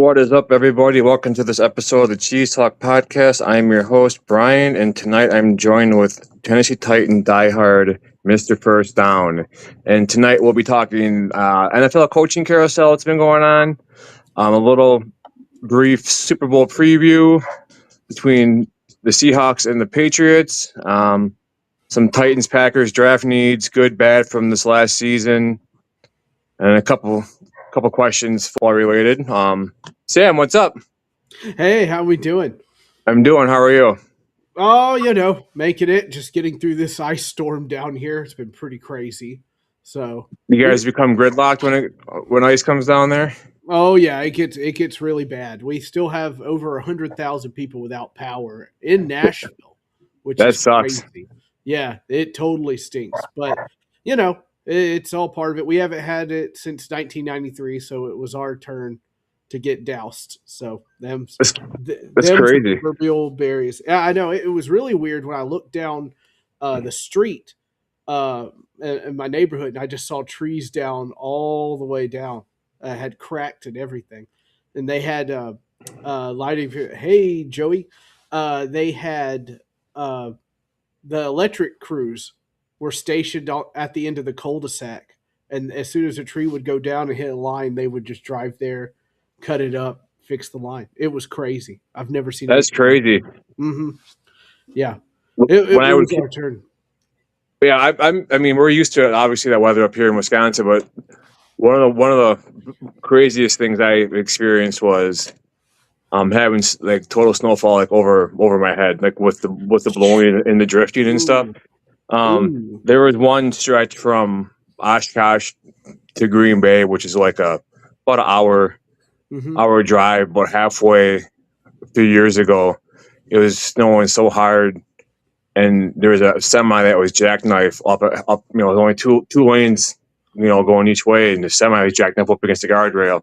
What is up, everybody? Welcome to this episode of the Cheese Talk Podcast. I'm your host, Brian, and tonight I'm joined with Tennessee Titan diehard Mr. First Down. And tonight we'll be talking NFL coaching carousel that's been going on, a little brief Super Bowl preview between the Seahawks and the Patriots, some Titans Packers draft needs, good, bad from this last season, and a couple questions football related. Sam, what's up? Hey, how we doing? I'm doing. How are you? Oh, making it. Just getting through this ice storm down here. It's been pretty crazy. So You guys become gridlocked when ice comes down there? oh yeah, it gets really bad. We still have over 100,000 people without power in Nashville, which That is sucks. crazy. Yeah, it totally stinks. But it's all part of it. We haven't had it since 1993, so it was our turn to get doused. So That's, that's them's the crazy. proverbial berries. Yeah, I know it was really weird when I looked down the street in my neighborhood, and I just saw trees down all the way down, had cracked and everything, and they had lighting. Hey, Joey, they had the electric crews were stationed at the end of the cul-de-sac, and as soon as a tree would go down and hit a line, they would just drive there, cut it up, fix the line. It was crazy. I've never seen That's anything. crazy. Mm-hmm. Yeah, When I it would, was our turn. yeah, I mean, we're used to obviously that weather up here in Wisconsin, but one of the craziest things I experienced was having like total snowfall like over my head, like with the blowing and the drifting and stuff. Ooh, ooh. There was one stretch from Oshkosh to Green Bay, which is like about an Mm-hmm. hour drive, but halfway a few years ago, it was snowing so hard, and there was a semi that was jackknife up. You know, there was only two lanes, going each way, and the semi was jackknife up against the guardrail,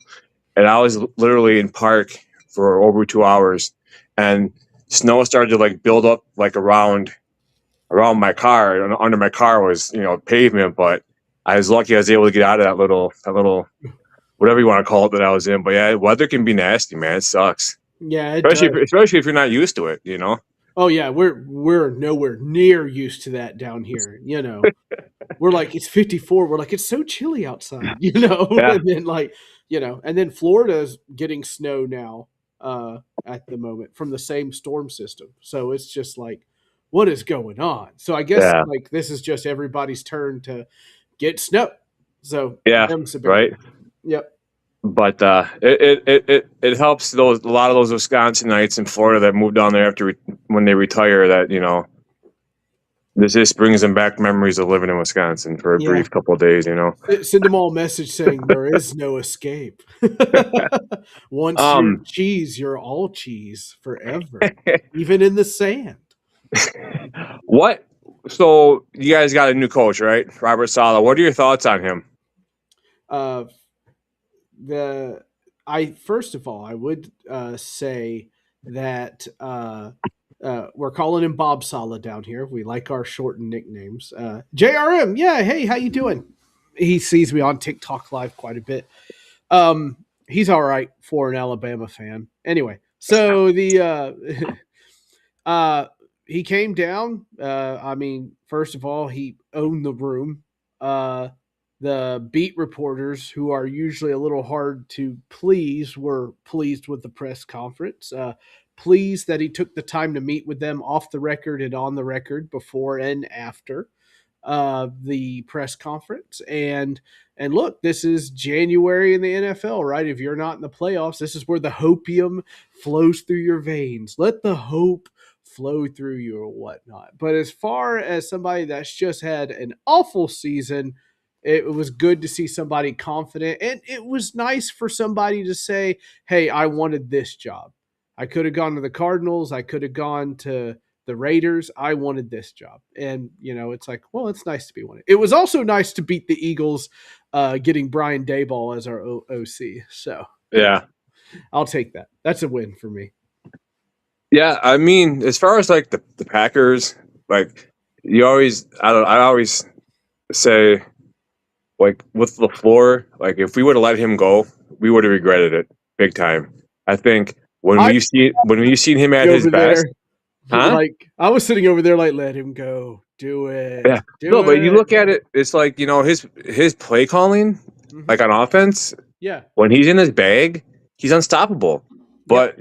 and I was literally in park for over 2 hours, and snow started to like build up like around my car, and under my car was pavement, but I was lucky I was able to get out of that little whatever you want to call it that I was in. But yeah, weather can be nasty, man. It sucks. Yeah, it Especially does. especially if you're not used to it. Oh yeah, we're nowhere near used to that down here. We're like it's 54. We're like it's so chilly outside. Yeah. And then and then Florida's getting snow now at the moment from the same storm system. So it's just like, what is going on? So I guess Yeah. like this is just everybody's turn to get snow. So Yeah. them's the bear. Right. Yep. But it helps a lot of those Wisconsinites in Florida that moved down there when they retire, that this just brings them back memories of living in Wisconsin for a Yeah. brief couple of days. Send them all a message saying there is no escape. Once you're Um, cheese, you're all cheese forever, even in the sand. what? So you guys got a new coach, right? Robert Saleh. What are your thoughts on him? Uh, the I first of all, I would say that we're calling him Bob Sala down here. We like our shortened nicknames. JRM, yeah, hey, how you doing? He sees me on TikTok live quite a bit. He's all right for an Alabama fan. Anyway, so the he came down. I mean, first of all, he owned the room. The beat reporters, who are usually a little hard to please, were pleased with the press conference. Pleased that he took the time to meet with them off the record and on the record before and after the press conference. And look, this is January in the NFL, right? If you're not in the playoffs, this is where the hopium flows through your veins. Let the hope flow through you or whatnot. But as far as somebody that's just had an awful season, it was good to see somebody confident. And it was nice for somebody to say, hey, I wanted this job. I could have gone to the Cardinals. I could have gone to the Raiders. I wanted this job. And, it's like, well, it's nice to be one. It was also nice to beat the Eagles, getting Brian Daboll as our OC. So Yeah. I'll take that. That's a win for me. Yeah, I mean, as far as like the Packers, like I always say, like with LaFleur, like if we would have let him go, we would have regretted it big time. I think I when we've seen him at his over there, best, huh? like I was sitting over there, like let him go, do it, Yeah. do No, but you it. look at it, it's like, his play calling, Hmm. like on offense, Yeah, when he's in his bag, he's unstoppable. yep, But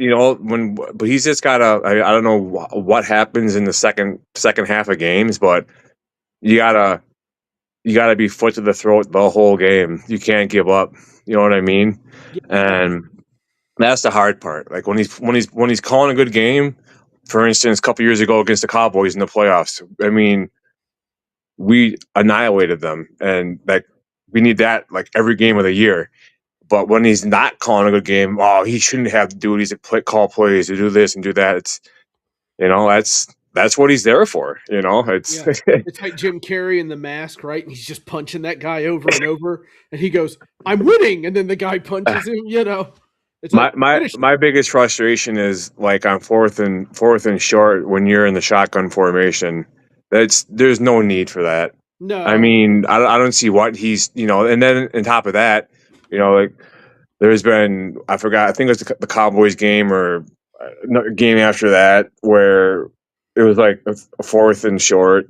but he's just gotta. I don't know what happens in the second half of games, but you gotta you gotta be foot to the throat the whole game. You can't give up. You know what I mean? yeah, And that's the hard part. Like when he's calling a good game. For instance, a couple years ago against the Cowboys in the playoffs. I mean, we annihilated them, and like we need that like every game of the year. But when he's not calling a good game, oh, he shouldn't have duties to call plays to do this and do that. It's that's what he's there for. It's yeah. It's like Jim Carrey in The Mask, right? And he's just punching that guy over and over, and he goes, "I'm winning," and then the guy punches him. It's my like my finish it. my biggest frustration is like on fourth and short when you're in the shotgun formation. There's no need for that. I No, mean, I don't see what he's and then on top of that, like there's been I forgot I think it was the Cowboys game or another game after that where it was like a fourth and short,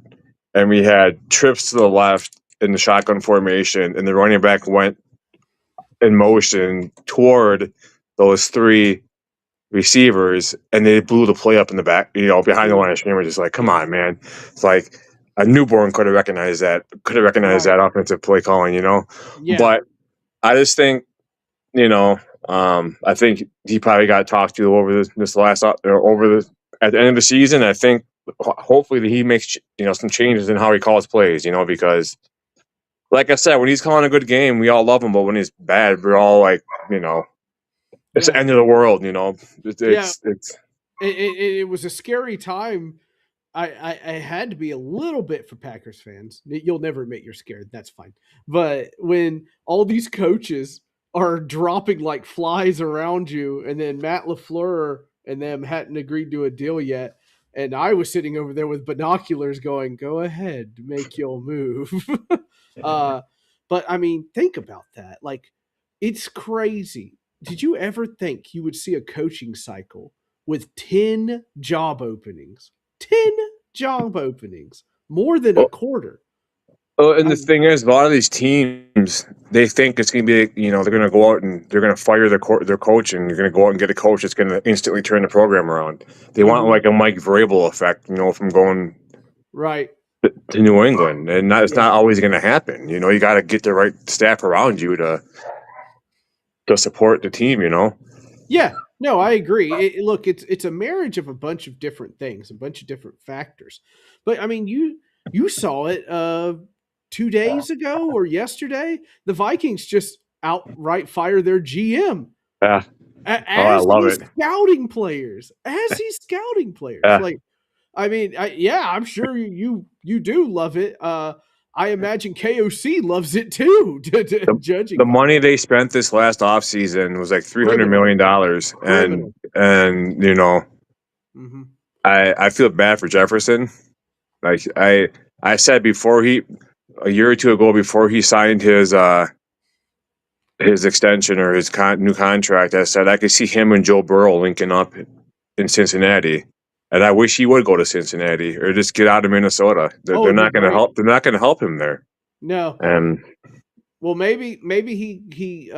and we had trips to the left in the shotgun formation, and the running back went in motion toward those three receivers, and they blew the play up in the back, behind the line of scrimmage. It's like, come yeah, on, man. It's like a newborn could have recognized that, right, offensive play calling. yeah, But I just think, you know, I think he probably got talked to over this last or over the at the end of the season. I think hopefully that he makes some changes in how he calls plays. Because like I said, when he's calling a good game, we all love him, but when he's bad, we're all like, it's the yeah, end of the world. It's yeah. it's It was a scary time. I had to be a little bit for Packers fans. You'll never admit you're scared. That's fine. But when all these coaches are dropping like flies around you, and then Matt LaFleur and them hadn't agreed to a deal yet, and I was sitting over there with binoculars going, "Go ahead, make your move." uh, but I mean, think about that. Like, it's crazy. Did you ever think you would see a coaching cycle with 10 job openings? 10 job openings, more than a well, quarter. and I the mean, thing is, a lot of these teams they think it's going to be they're going to go out and they're going to fire their coach, and you're going to go out and get a coach that's going to instantly turn the program around. They want mhm, like a Mike Vrabel effect, from going right. to New England, and it's Yeah. not always going to happen. You got to get the right staff around you to support the team. Yeah. No, I agree. Look, it's a marriage of a bunch of different things, a bunch of different factors. But I mean, you saw it 2 days ago or yesterday. The Vikings just outright fire their GM Yeah. Oh, I as love he's it. scouting players. As he's scouting players. Yeah. Like, I mean, yeah, I'm sure you do love it. I imagine KOC loves it too, The, judging the by money that. they spent this last offseason was like Criminal, $300 million, and criminal. Hmm. I feel bad for Jefferson. Like I said before a year or two ago before he signed his extension or his new contract, I said I could see him and Joe Burrow linking up in Cincinnati. And I wish he would go to Cincinnati or just get out of Minnesota. They're, Oh, they're it'd be not going to great. help. They're not going to help him there. No, And well, maybe he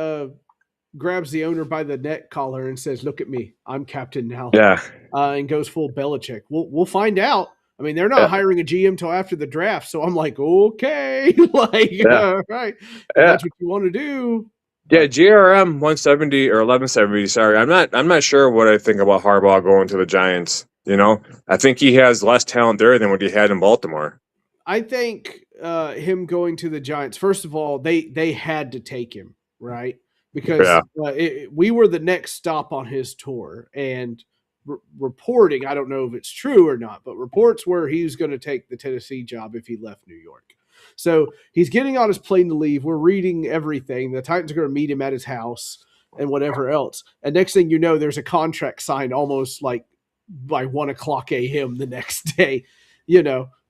grabs the owner by the neck collar and says, "Look at me, I'm captain now," yeah, and goes full Belichick. We'll find out. I mean, they're not yeah, hiring a GM till after the draft, so I'm like, okay, like, yeah, right, if yeah. that's what you want to do. Yeah, But GRM 170 or 1170. Sorry, I'm not sure what I think about Harbaugh going to the Giants. I think he has less talent there than what he had in Baltimore. I think him going to the Giants. First of all, they had to take him, right, because Yeah, we were the next stop on his tour, and reporting. I don't know if it's true or not, but reports were he was going to take the Tennessee job if he left New York. So he's getting on his plane to leave. We're reading everything. The Titans are going to meet him at his house and whatever else. And next thing you know, there's a contract signed almost like by 1 o'clock a.m. the next day.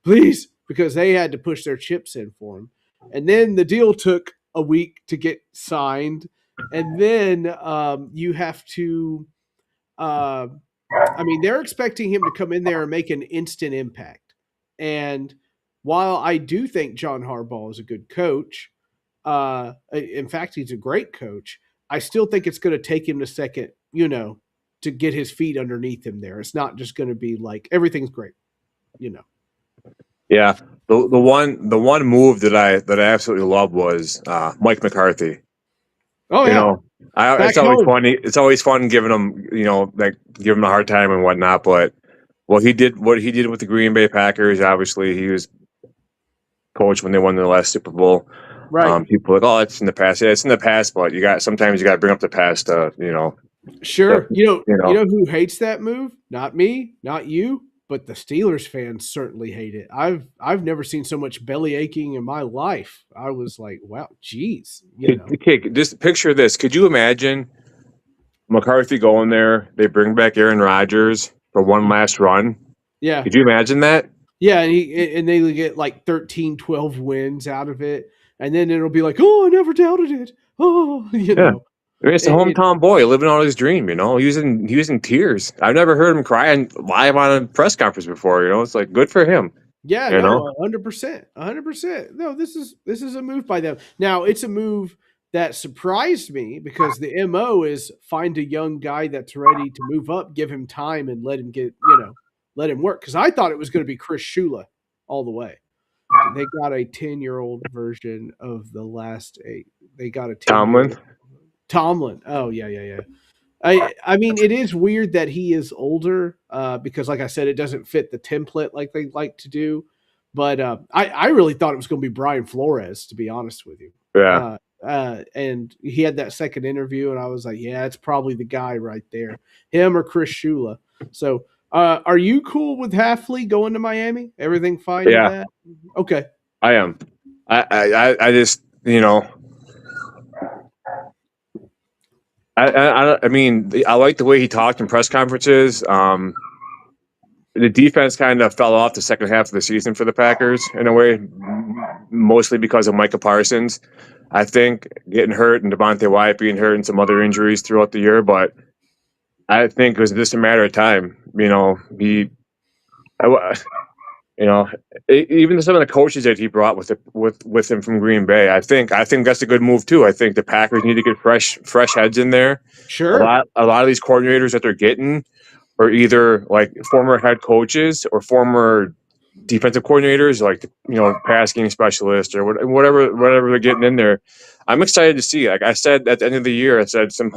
Please, because they had to push their chips in for him. And then the deal took a week to get signed. And then you have to uh, I mean, they're expecting him to come in there and make an instant impact. And while I do think John Harbaugh is a good coach, in fact, he's a great coach, I still think it's going to take him a second, to get his feet underneath him there. It's not just going to be like everything's great, Yeah, the one move that I absolutely loved was Mike McCarthy. Oh You yeah, know, back it's always home. funny. It's always fun giving him, like giving him a hard time and whatnot. But what he did with the Green Bay Packers, obviously he was coach when they won their last Super Bowl. Right. People are like, oh, it's in the past. Yeah, it's in the past, but sometimes you got to bring up the past. Sure. You You know, know who hates that move? Not me, not you, but the Steelers fans certainly hate it. I've never seen so much belly aching in my life. I was like, wow, geez, just picture this. Could you imagine McCarthy going there? They bring back Aaron Rodgers for one last run. Yeah. Could you imagine that? Yeah, and they get like 13, 12 wins out of it, and then it'll be like, "Oh, I never doubted it." Oh, Yeah. I mean, it's a It hometown boy living out his dream. He was in tears. I've never heard him crying live on a press conference before. It's like good for him. Yeah, You no, know, 100%. 100%. No, this is a move by them. Now, it's a move that surprised me because the MO is find a young guy that's ready to move up, give him time and let him work cuz I thought it was going to be Chris Shula all the way. They got a 10-year-old version of the last 8. They got a 10-year-old Tomlin. Tomlin. Oh, yeah, yeah, yeah. I mean, it is weird that he is older because, like I said, it doesn't fit the template like they like to do. But I really thought it was going to be Brian Flores, to be honest with you. Yeah, And he had that second interview, and I was like, yeah, it's probably the guy right there, him or Chris Shula. So, are you cool with Halfley going to Miami? Everything fine with yeah, that? Okay. I am. I just I mean I like the way he talked in press conferences. The defense kind of fell off the second half of the season for the Packers in a way, mostly because of Micah Parsons. I think getting hurt and Devontae Wyatt being hurt and some other injuries throughout the year, but I think it was just a matter of time. I, you know, even some of the coaches that he brought with him from Green Bay, I think that's a good move too. I think the Packers need to get fresh heads in there. Sure. A lot of these coordinators that they're getting are either like former head coaches or former defensive coordinators, like pass game specialists or whatever they're getting in there. I'm excited to see. Like I said at the end of the year, I said some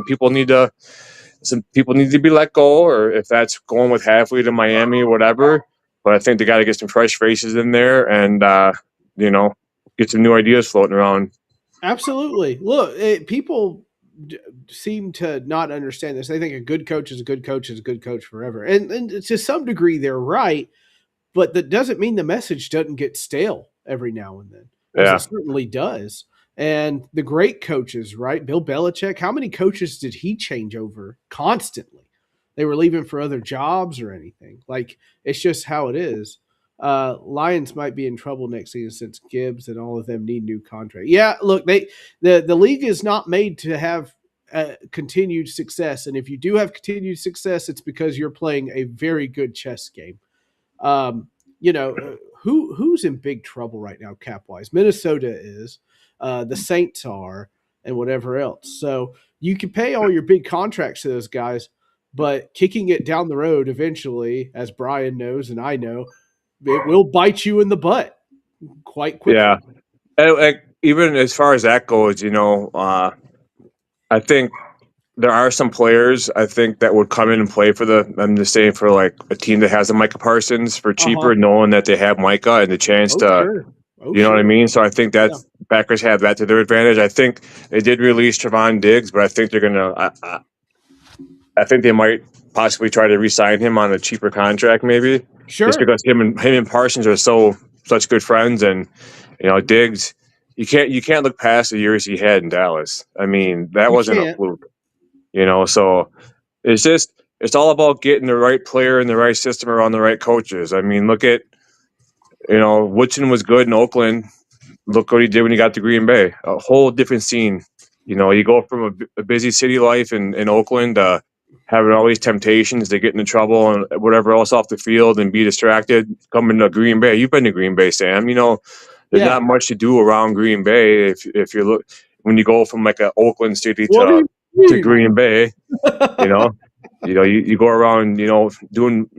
people need to be let go, or if that's going with Halfley to Miami or whatever. But I think they got to get some fresh faces in there and get some new ideas floating around. Absolutely. Look, people seem to not understand this. They think a good coach is a good coach is a good coach forever. And to some degree, they're right. But that doesn't mean the message doesn't get stale every now and then, because it Yeah, certainly does. And the great coaches, right? Bill Belichick, how many coaches did he change over constantly? They were leaving for other jobs or anything. Like, it's just how it is. Lions might be in trouble next season since Gibbs and all of them need new contracts. Yeah, look, the league is not made to have continued success, and if you do have continued success, it's because you're playing a very good chess game. Um, who's in big trouble right now cap wise? Minnesota is, the Saints are, and whatever else. So you can pay all your big contracts to those guys, but kicking it down the road eventually, as Brian knows and I know, it will bite you in the butt quite yeah. quickly. And, like, even as far as that goes, I think there are some players I think that would come in and play for I'm just saying for like a team that has a Micah Parsons for Uh huh. cheaper, knowing that they have Micah and the chance Oh to, sure. Oh you know what I sure. mean? So I think Yeah. that's Packers have that to their advantage. I think they did release Trevon Diggs, but I think they're gonna. I think they might possibly try to re-sign him on a cheaper contract, maybe just Sure. because him and Parsons are such good friends, and Diggs. You can't look past the years he had in Dallas. I mean, that You wasn't a can't. fluke. So it's all about getting the right player in the right system around the right coaches. I mean, look at Woodson was good in Oakland. Look what he did when he got to Green Bay. A whole different scene. You go from a busy city life in Oakland to having all these temptations to get into trouble and whatever else off the field and be distracted. Coming to Green Bay, you've been to Green Bay, Sam. There's Yeah. not much to do around Green Bay if you look when you go from like a Oakland City What do you to mean? Green Bay. You know, you go around, doing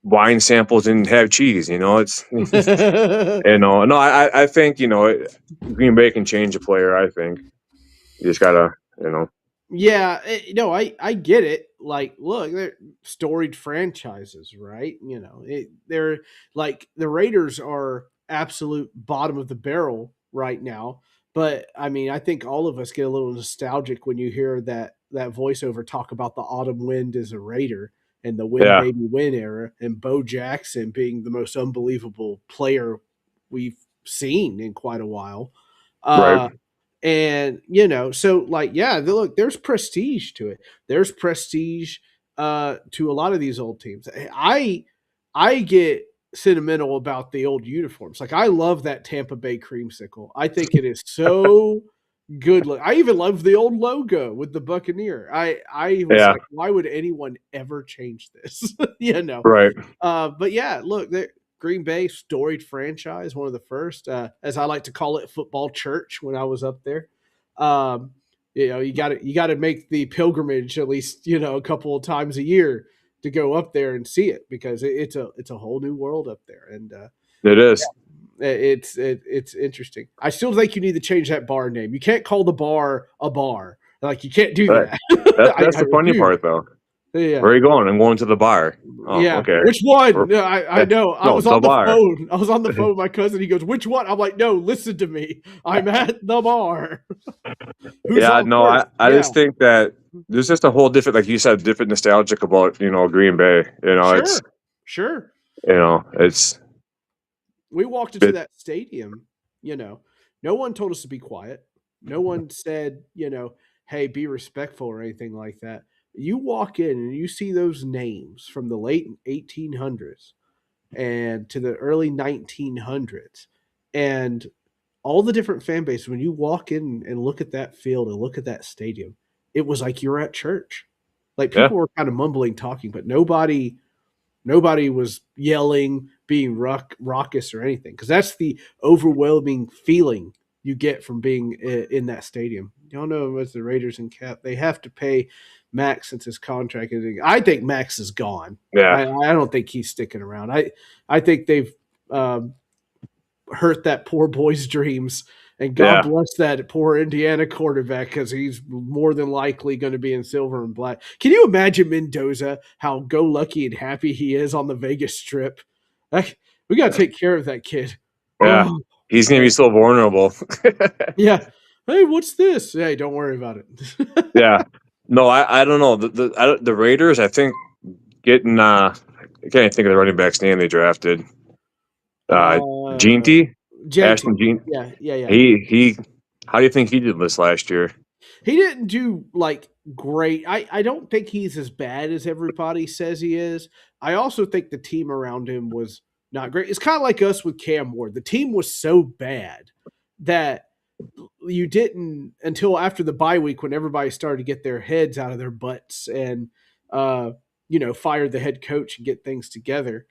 wine samples and have cheese. It's no, I think Green Bay can change a player. I think you just gotta. Yeah, no, I get it. Like, look, they're storied franchises, right? They're like the Raiders are absolute bottom of the barrel right now. But I mean, I think all of us get a little nostalgic when you hear that voiceover talk about the autumn wind as a Raider and the win Yeah, baby win era, and Bo Jackson being the most unbelievable player we've seen in quite a while. right. And so like, yeah, look, there's prestige to it. There's prestige to a lot of these old teams. I get sentimental about the old uniforms. Like, I love that Tampa Bay creamsicle. I think it is so good. I even love the old logo with the Buccaneer. I was Yeah, like, why would anyone ever change this? right. But yeah, look, Green Bay, storied franchise, one of the first, as I like to call it, football church when I was up there. You got to make the pilgrimage at least a couple of times a year to go up there and see it, because it's a whole new world up there, and It is. it's interesting. I still think you need to change that bar name. You can't call the bar a bar. Like, you can't do Right. that. That's I the funny refuse. part, though. Yeah. Where are you going? I'm going to the bar. Oh, Yeah. okay. Which one? Or- No, I know. I no, was the on the bar. phone. I was on the phone with my cousin. He goes, "Which one?" I'm like, "No, listen to me. I'm at the bar." Who's Yeah, on no, first? I Yeah. just think that there's just a whole different, like you said, different nostalgic about Green Bay. Sure. Sure. It's We walked into it, that stadium, no one told us to be quiet. No one said, "Hey, be respectful," or anything like that. You walk in and you see those names from the late 1800s and to the early 1900s, and all the different fan bases. When you walk in and look at that field and look at that stadium, it was like you're at church. Like, yeah, people were kind of mumbling, talking, but nobody was yelling, being raucous or anything, because that's the overwhelming feeling you get from being in that stadium. Y'all know, as the Raiders and Cap, they have to pay Max since his contract is. I think Max is gone. yeah, I don't think he's sticking around. I think they've um, hurt that poor boy's dreams. And God yeah. bless that poor Indiana quarterback, because he's more than likely going to be in silver and black. Can you imagine Mendoza, how go lucky and happy he is on the Vegas Strip? We got to take care of that kid. Yeah. Oh, He's gonna be so vulnerable. yeah. Hey, what's this? Hey, don't worry about it. Yeah. No, I don't know the Raiders. I think getting I can't even think of the running back's name they drafted. uh, Jeanty, Ashton JT. Jean. Yeah. He. How do you think he did this last year? He didn't do like great. I don't think he's as bad as everybody says he is. I also think the team around him was not great. It's kind of like us with Cam Ward. The team was so bad that you didn't, until after the bye week, when everybody started to get their heads out of their butts and fire the head coach and get things together.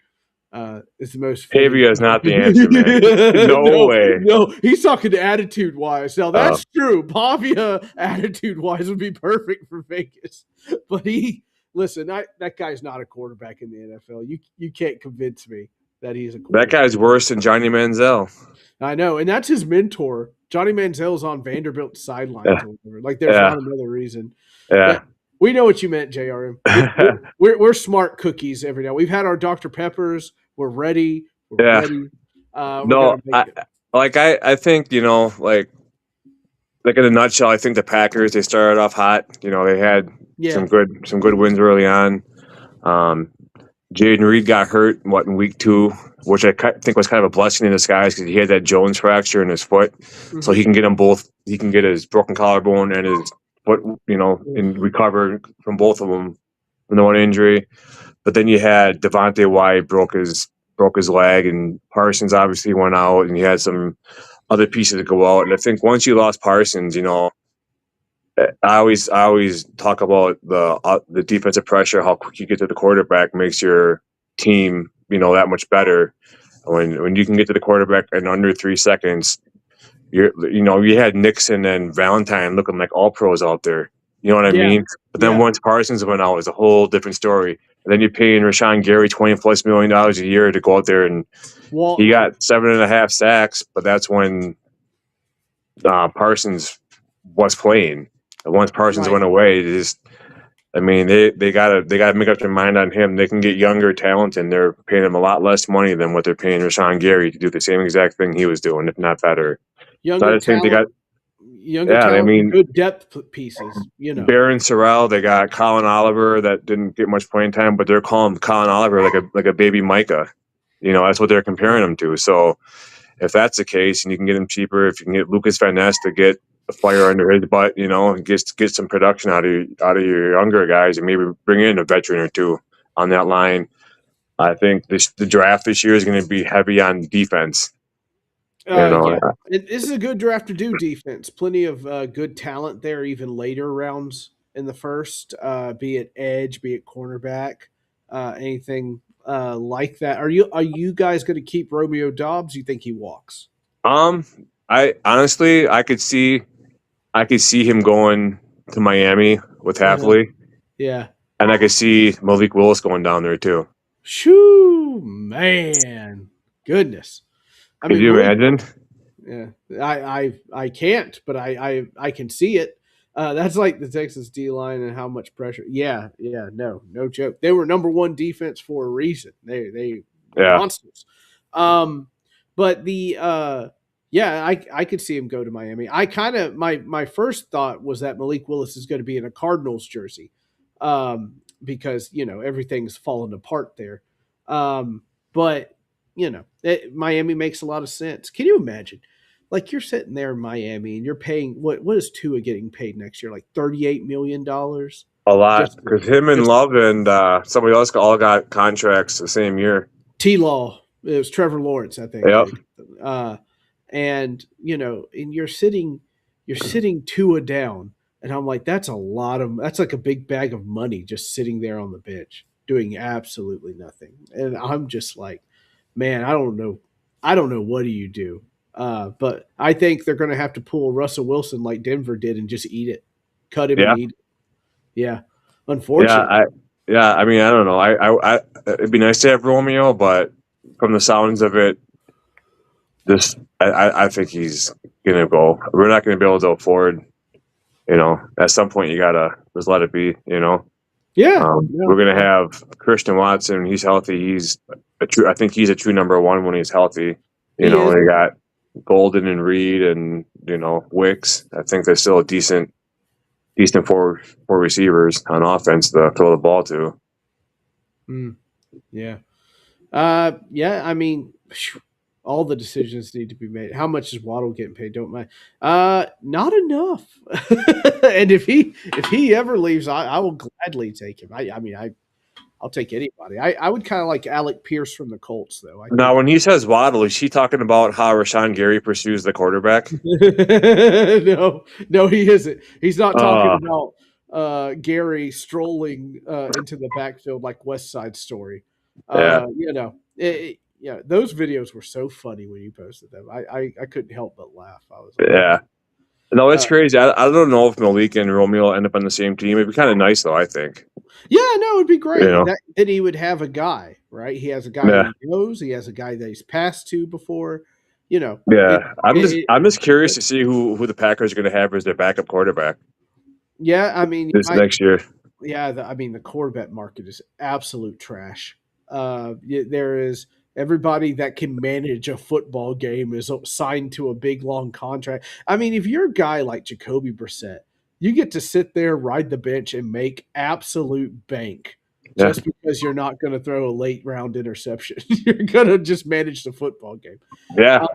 Is the most fitting. Pavia is not the answer, man. No way. No, he's talking attitude wise. Now, Uh, that's true. Pavia, attitude wise, would be perfect for Vegas. But listen, that guy's not a quarterback in the NFL. You can't convince me that he's a that quarterback. guy's worse than Johnny Manziel. I know, and that's his mentor. Johnny Manziel's on Vanderbilt's sidelines Yeah. or whatever. Like, there's Yeah. not another reason. Yeah. We know what you meant, JRM. We're smart cookies every now. We've had our Dr. Peppers. We're ready. We're Yeah. ready. We're No, gonna make it. I think like in a nutshell, I think the Packers, they started off hot. They had Yeah. some good wins early on. Jaden Reed got hurt in week 2, which I think was kind of a blessing in disguise, because he had that Jones fracture in his foot, so he can get them both. He can get his broken collarbone and his foot, and recover from both of them with no injury. But then you had Devontae White broke his leg, and Parsons obviously went out, and you had some other pieces that go out. And I think once you lost Parsons, I always talk about the defensive pressure, how quick you get to the quarterback makes your team, that much better. When you can get to the quarterback in under 3 seconds, you had Nixon and Valentine looking like all pros out there. You know what I Yeah, mean? But then yeah. once Parsons went out, it was a whole different story. And then you're paying Rashawn Gary $20+ million a year to go out there, and he Walk. got 7.5 sacks. But that's when Parsons was playing. And once Parsons Right. went away, they gotta make up their mind on him. They can get younger talent, and they're paying him a lot less money than what they're paying Rashawn Gary to do the same exact thing he was doing, if not better. So I Younger just think they talent, got, younger yeah. I talent with mean, good depth pieces, Barron Sorrell, they got Colin Oliver that didn't get much playing time, but they're calling Colin Oliver like a baby Micah. That's what they're comparing him to. So if that's the case, and you can get him cheaper, if you can get Lucas Van Ness to get a fire under his butt, and get some production out of your younger guys, and maybe bring in a veteran or two on that line. I think the draft this year is going to be heavy on defense. Yeah, this is a good draft to do defense. Plenty of good talent there, even later rounds in the first, be it edge, be it cornerback, anything like that. Are you guys going to keep Romeo Dobbs? You think he walks? Um, I honestly, I could see him going to Miami with Uh-huh. Halfley, Yeah. and I could see Malik Willis going down there too. Shoo, man, goodness. I Could mean, you Malik. imagine? Yeah, I can't, but I can see it. That's like the Texas D line and how much pressure. Yeah, yeah, no joke. They were number one defense for a reason. They were Yeah. monsters. But yeah, I could see him go to Miami. I kind of my first thought was that Malik Willis is going to be in a Cardinals jersey, because everything's falling apart there. But Miami makes a lot of sense. Can you imagine? Like you're sitting there in Miami and you're paying what is Tua getting paid next year? Like $38 million A lot, just because him and just Love and somebody else all got contracts the same year. T Law. It was Trevor Lawrence, I think. Yep. And and you're sitting Tua down, and I'm like, that's like a big bag of money just sitting there on the bench doing absolutely nothing. And I'm just like, man, I don't know what do you do. But I think they're going to have to pull Russell Wilson like Denver did and just eat it, cut him and Yeah. eat it. Yeah, Yeah. unfortunately. I mean, I don't know. It'd be nice to have Romeo, but from the sounds of it, I think he's gonna go. We're not gonna be able to afford. At some point you gotta just let it be. Yeah, yeah, We're gonna yeah. have Christian Watson. He's healthy. I think he's a true number one when he's healthy. He is. They got Golden and Reed and Wicks. I think they're still a decent four receivers on offense to throw the ball to. Mm, yeah. Yeah, I mean, all the decisions need to be made. How much is Waddle getting paid? Don't mind. Not enough. And if he ever leaves, I will gladly take him. I'll take anybody. I would kind of like Alec Pierce from the Colts, though. I Now, think. when he says Waddle, is he talking about how Rashawn Gary pursues the quarterback? No, he isn't. He's not talking Uh, about Gary strolling into the backfield like West Side Story. yeah, Yeah, those videos were so funny when you posted them. I couldn't help but laugh. I was like, yeah. No, it's uh, crazy. I don't know if Malik and Romeo end up on the same team. It'd be kind of nice, though, I think. yeah, no, it'd be You great. know? Then he would have a guy, right? He has a guy Yeah. he knows. He has a guy that he's passed to before. You know, it, Yeah. I'm just it, I'm just curious it to see who the Packers are going to have as their backup quarterback yeah, I mean, this next year. yeah, the Corvette market is absolute trash. There is everybody that can manage a football game is signed to a big long contract. I mean, if you're a guy like Jacoby Brissett, you get to sit there, ride the bench, and make absolute bank Yeah. just because you're not going to throw a late round interception. You're going to just manage the football game. Yeah.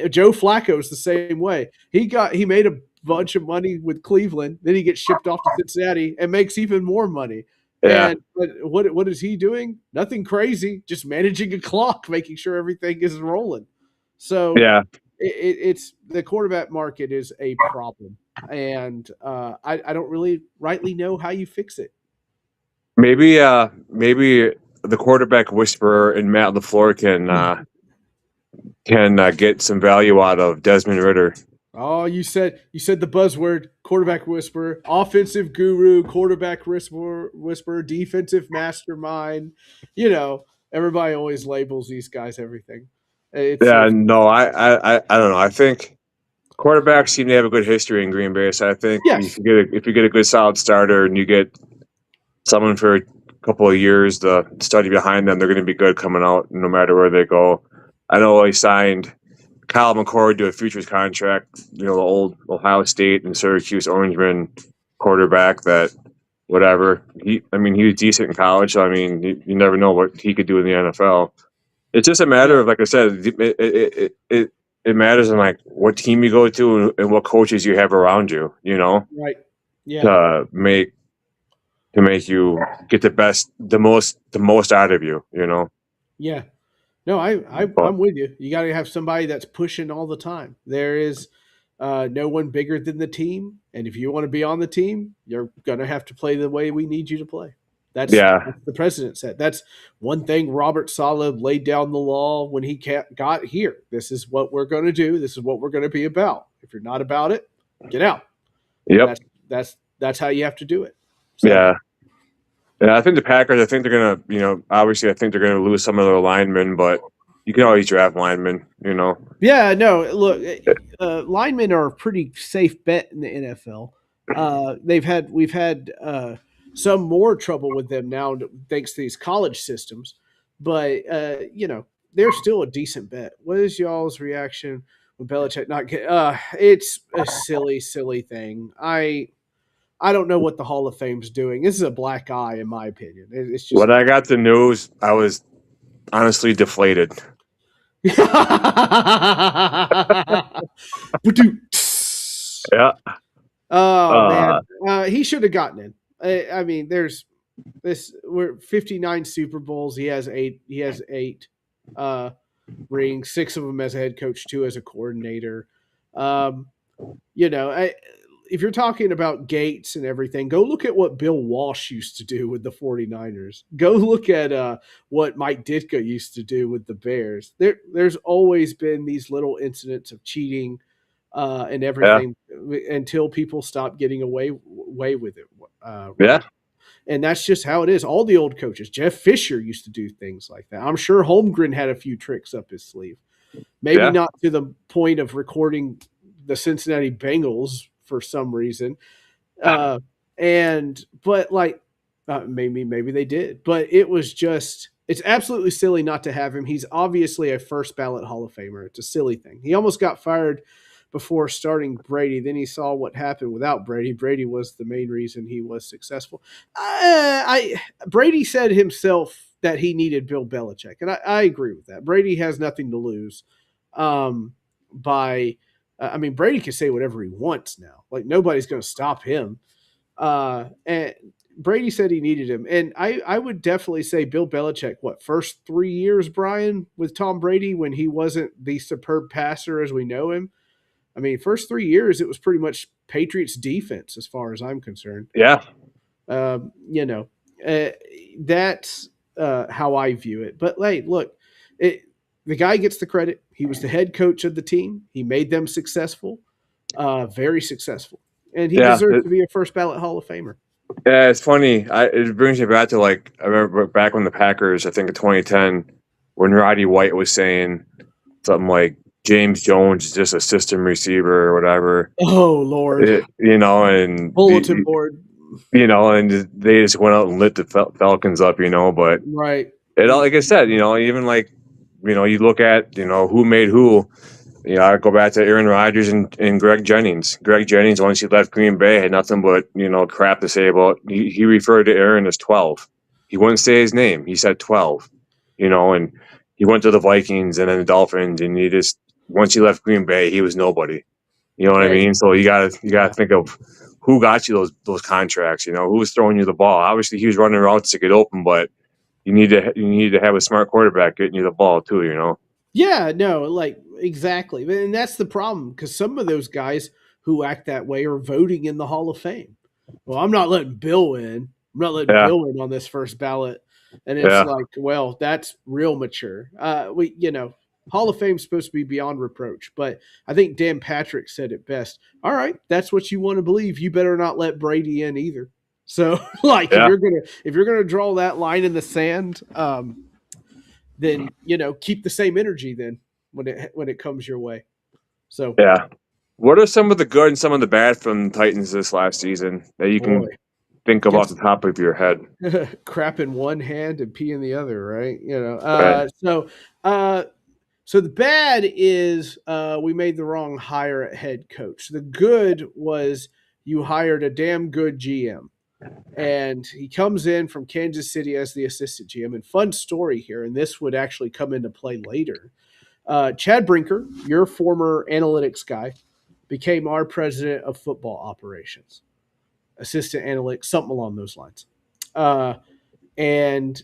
Joe Flacco's the same way. He made a bunch of money with Cleveland, then he gets shipped off to Cincinnati and makes even more money. Yeah. And but what is he doing? Nothing crazy, just managing a clock, making sure everything is rolling. So Yeah. it's the quarterback market is a problem. and I don't really rightly know how you fix it. Maybe the quarterback whisperer and Matt LaFleur can get some value out of Desmond Ritter. Oh, you said the buzzword quarterback whisperer, offensive guru, quarterback whisperer, defensive mastermind. You know, everybody always labels these guys everything. It's so Yeah, no, I don't know. I think quarterbacks seem to have a good history in Green Bay, so I think yes, if you get a good solid starter and you get someone for a couple of years to study behind them, they're going to be good coming out no matter where they go. I know he signed Kyle McCord to a futures contract, the old Ohio State and Syracuse Orangeman quarterback that whatever. He was decent in college. So, you never know what he could do in the NFL. It's just a matter yeah, of, like I said, it matters in like what team you go to and what coaches you have around you, right, yeah, to make you get the most out of you. yeah. No, But I'm with you. You got to have somebody that's pushing all the time. There is no one bigger than the team, and if you want to be on the team, you're gonna have to play the way we need you to play. yeah, That's the president said. That's one thing Robert Saleh laid down the law when he got here. This is what we're going to do. This is what we're going to be about. If you're not about it, get out. And yep, that's how you have to do it. So yeah. Yeah, I think the Packers. I think they're gonna, obviously, I think they're gonna lose some of their linemen, but you can always draft linemen. yeah, no, look, linemen are a pretty safe bet in the NFL. We've had some more trouble with them now thanks to these college systems, but they're still a decent bet. What is y'all's reaction when Belichick not get? It's a silly, silly thing. I don't know what the Hall of Fame's doing. This is a black eye, in my opinion. It's just When I got the news, I was honestly deflated. Yeah. Oh Uh, man, he should have gotten in. I mean, there's this. We're 59 Super Bowls. He has eight. He has eight rings. 6 of them as a head coach, 2 as a coordinator. Um, if you're talking about Gates and everything, go look at what Bill Walsh used to do with the 49ers. Go look at what Mike Ditka used to do with the Bears. There's always been these little incidents of cheating and yeah. everything until people stop getting away with it. Yeah. Right. And that's just how it is. All the old coaches, Jeff Fisher used to do things like that. I'm sure Holmgren had a few tricks up his sleeve. Maybe Yeah. not to the point of recording the Cincinnati Bengals for some reason. Maybe they did, but it's absolutely silly not to have him. He's obviously a first ballot Hall of Famer. It's a silly thing. He almost got fired before starting Brady. Then he saw what happened without Brady. Brady was the main reason he was successful. Brady said himself that he needed Bill Belichick, and I agree with that. Brady has nothing to lose Brady can say whatever he wants now. Like nobody's going to stop him. And Brady said he needed him, and I would definitely say Bill Belichick. First 3 years, Brian, with Tom Brady when he wasn't the superb passer as we know him. I mean, first 3 years it was pretty much Patriots defense as far as I'm concerned. Yeah. Um, you know, that's how I view it. But hey, look, the guy gets the credit. He was the head coach of the team. He made them successful, very successful, and he Yeah. deserves to be a first ballot Hall of Famer. Yeah, it's funny. It brings me back to, like, I remember back when the Packers, I think in 2010, when Roddy White was saying something like James Jones is just a system receiver or whatever. Oh Lord, And bulletin board, and they just went out and lit the Falcons up, but right? like I said, even like, you look at, who made who. I go back to Aaron Rodgers and Greg Jennings. Greg Jennings, once he left Green Bay, had nothing but, crap to say about. He referred to Aaron as 12. He wouldn't say his name. He said 12. And he went to the Vikings and then the Dolphins, and once he left Green Bay, he was nobody. You know what I Hey, mean? So you gotta yeah. think of who got you those contracts. Who was throwing you the ball. Obviously, he was running routes to get open, but you need to have a smart quarterback getting you the ball too. Yeah, no, like exactly. And that's the problem because some of those guys who act that way are voting in the Hall of Fame. Well, I'm not letting Bill in. I'm not letting Yeah. Bill in on this first ballot. And it's Yeah. like, well, that's real mature. Hall of Fame's supposed to be beyond reproach, but I think Dan Patrick said it best. All right, that's what you want to believe. You better not let Brady in either. So, like, Yeah. if you're gonna draw that line in the sand, then keep the same energy then when it comes your way. So, Yeah. What are some of the good and some of the bad from the Titans this last season that you boy, can think of off guess the top of your head? crap in one hand and pee in the other, right? Right. So the bad is we made the wrong hire at head coach. The good was you hired a damn good GM. And he comes in from Kansas City as the assistant GM. And fun story here, and this would actually come into play later. Chad Brinker, your former analytics guy, became our president of football operations, assistant analytics, something along those lines. And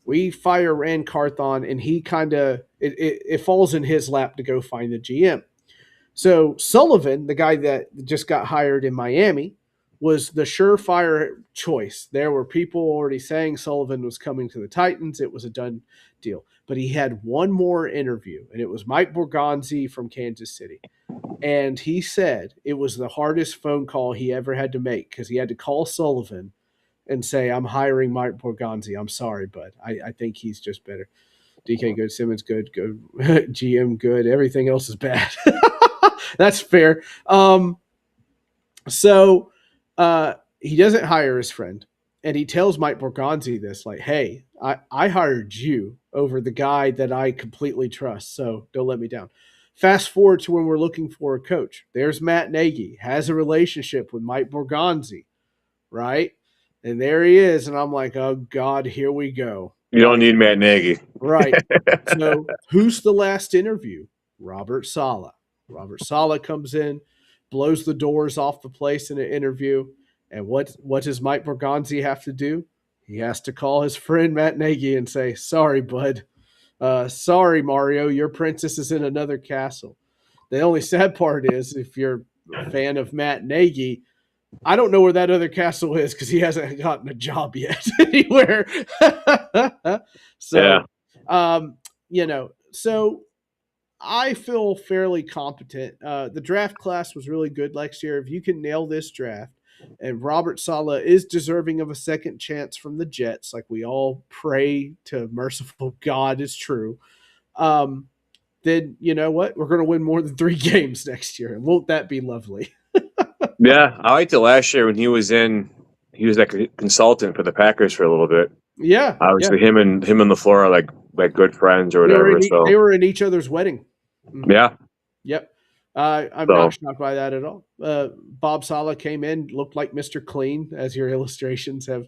we fire Rand Carthon, and he kind of it falls in his lap to go find the GM. So Sullivan, the guy that just got hired in Miami, was the surefire choice. There were people already saying Sullivan was coming to the Titans. It was a done deal. But he had one more interview, and it was Mike Borgonzi from Kansas City. And he said it was the hardest phone call he ever had to make because he had to call Sullivan and say, I'm hiring Mike Borgonzi. I'm sorry, bud. I think he's just better. DK good, Simmons good, GM good. Everything else is bad. That's fair. So he doesn't hire his friend. And he tells Mike Borgonzi this, like, hey, I hired you over the guy that I completely trust. So don't let me down. Fast forward to when we're looking for a coach. There's Matt Nagy, has a relationship with Mike Borgonzi, right? And there he is. And I'm like, oh, God, here we go. You don't need Matt Nagy. Right. So who's the last interview? Robert Saleh. Robert Saleh comes in, blows the doors off the place in an interview. And what does Mike Borgonzi have to do? He has to call his friend Matt Nagy and say, sorry, bud. Sorry, Mario, your princess is in another castle. The only sad part is if you're a fan of Matt Nagy, I don't know where that other castle is because he hasn't gotten a job yet anywhere. So, so I feel fairly competent. The draft class was really good last year. If you can nail this draft, and Robert Saleh is deserving of a second chance from the Jets, like we all pray to merciful God is true, then you know what? We're going to win more than 3 games next year. And won't that be lovely? Yeah, I liked it last year when he was like a consultant for the Packers for a little bit. Yeah. Obviously, him and LaFleur are like good friends or They were, whatever. So they were in each other's wedding. yeah. Yep. I'm not shocked by that at all. Bob Saleh came in, looked like Mr. Clean, as your illustrations have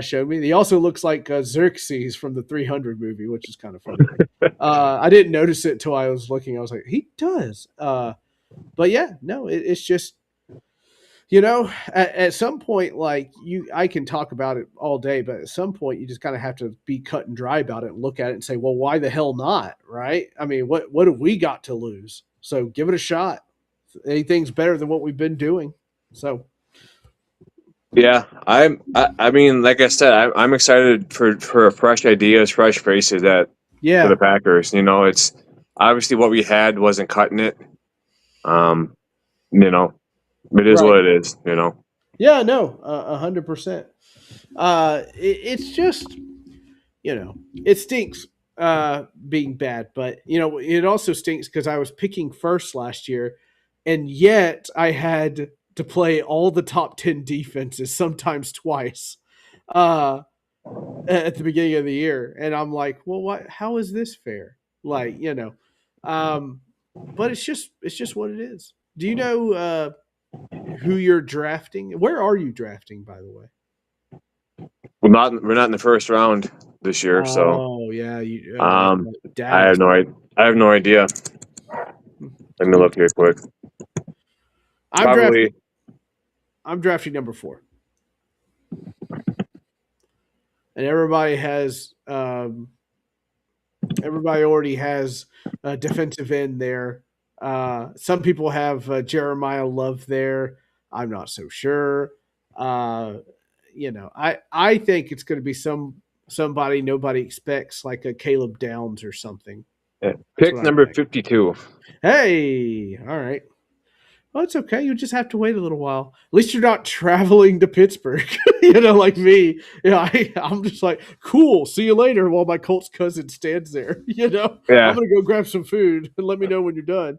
shown me. He also looks like Xerxes from the 300 movie, which is kind of funny. I didn't notice it until I was looking. I was like, he does. But yeah, no, it's just, at some point, like I can talk about it all day, but at some point you just kind of have to be cut and dry about it and look at it and say, well, why the hell not? Right. I mean, what have we got to lose? So give it a shot. Anything's better than what we've been doing. So. Yeah, I mean, like I said, I'm excited for fresh ideas, fresh faces for the Packers. It's obviously what we had wasn't cutting it. It is what it is. Yeah, no, 100%. It's just, it stinks being bad, but it also stinks because I was picking first last year, and yet I had to play all the top 10 defenses, sometimes twice, at the beginning of the year, and I'm like, well, what? How is this fair? Like, but it's just what it is. Do you know who you're drafting? Where are you drafting, by the way? We're not in the first round this year, so. Oh yeah, I have no idea. Let me look here quick. I'm drafting number 4, and everybody already has a defensive end there. Some people have Jeremiah Love there. I'm not so sure. I think it's going to be somebody nobody expects, like a Caleb Downs or something. Yeah. That's Pick what I number think. 52. Hey, all right. Well, it's okay. You just have to wait a little while. At least you're not traveling to Pittsburgh, like me. I'm just like, cool. See you later. While my Colts cousin stands there, I'm Yeah. gonna go grab some food and let me know when you're done.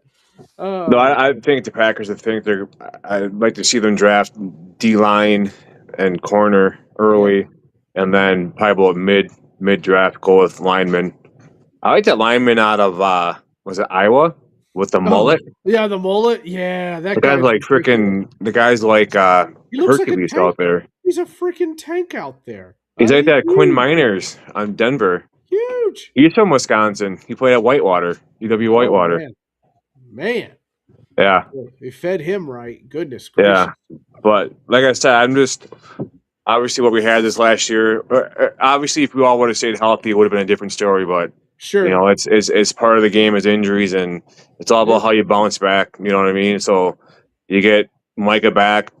No, Uh, I think the Packers. I'd like to see them draft D line and corner yeah. early, and then probably about mid draft go with linemen. I like that lineman out of was it Iowa with the Oh, mullet? yeah, the mullet. Yeah, The that guy's guy's like ridiculous. freaking. The guy's like He looks like a Hercules tank. out there. He's a freaking tank out there. He's like He's that Quinn huge, Miners on Denver. huge. He's from Wisconsin. He played at Whitewater, UW Oh Whitewater. man. Yeah, They fed him right. Goodness yeah. gracious. But like I said, I'm just obviously what we had this last year. Obviously, if we all would have stayed healthy, it would have been a different story. But Sure. it's part of the game is injuries, and it's all Yeah. about how you bounce back. You know what I mean? So you get Micah back.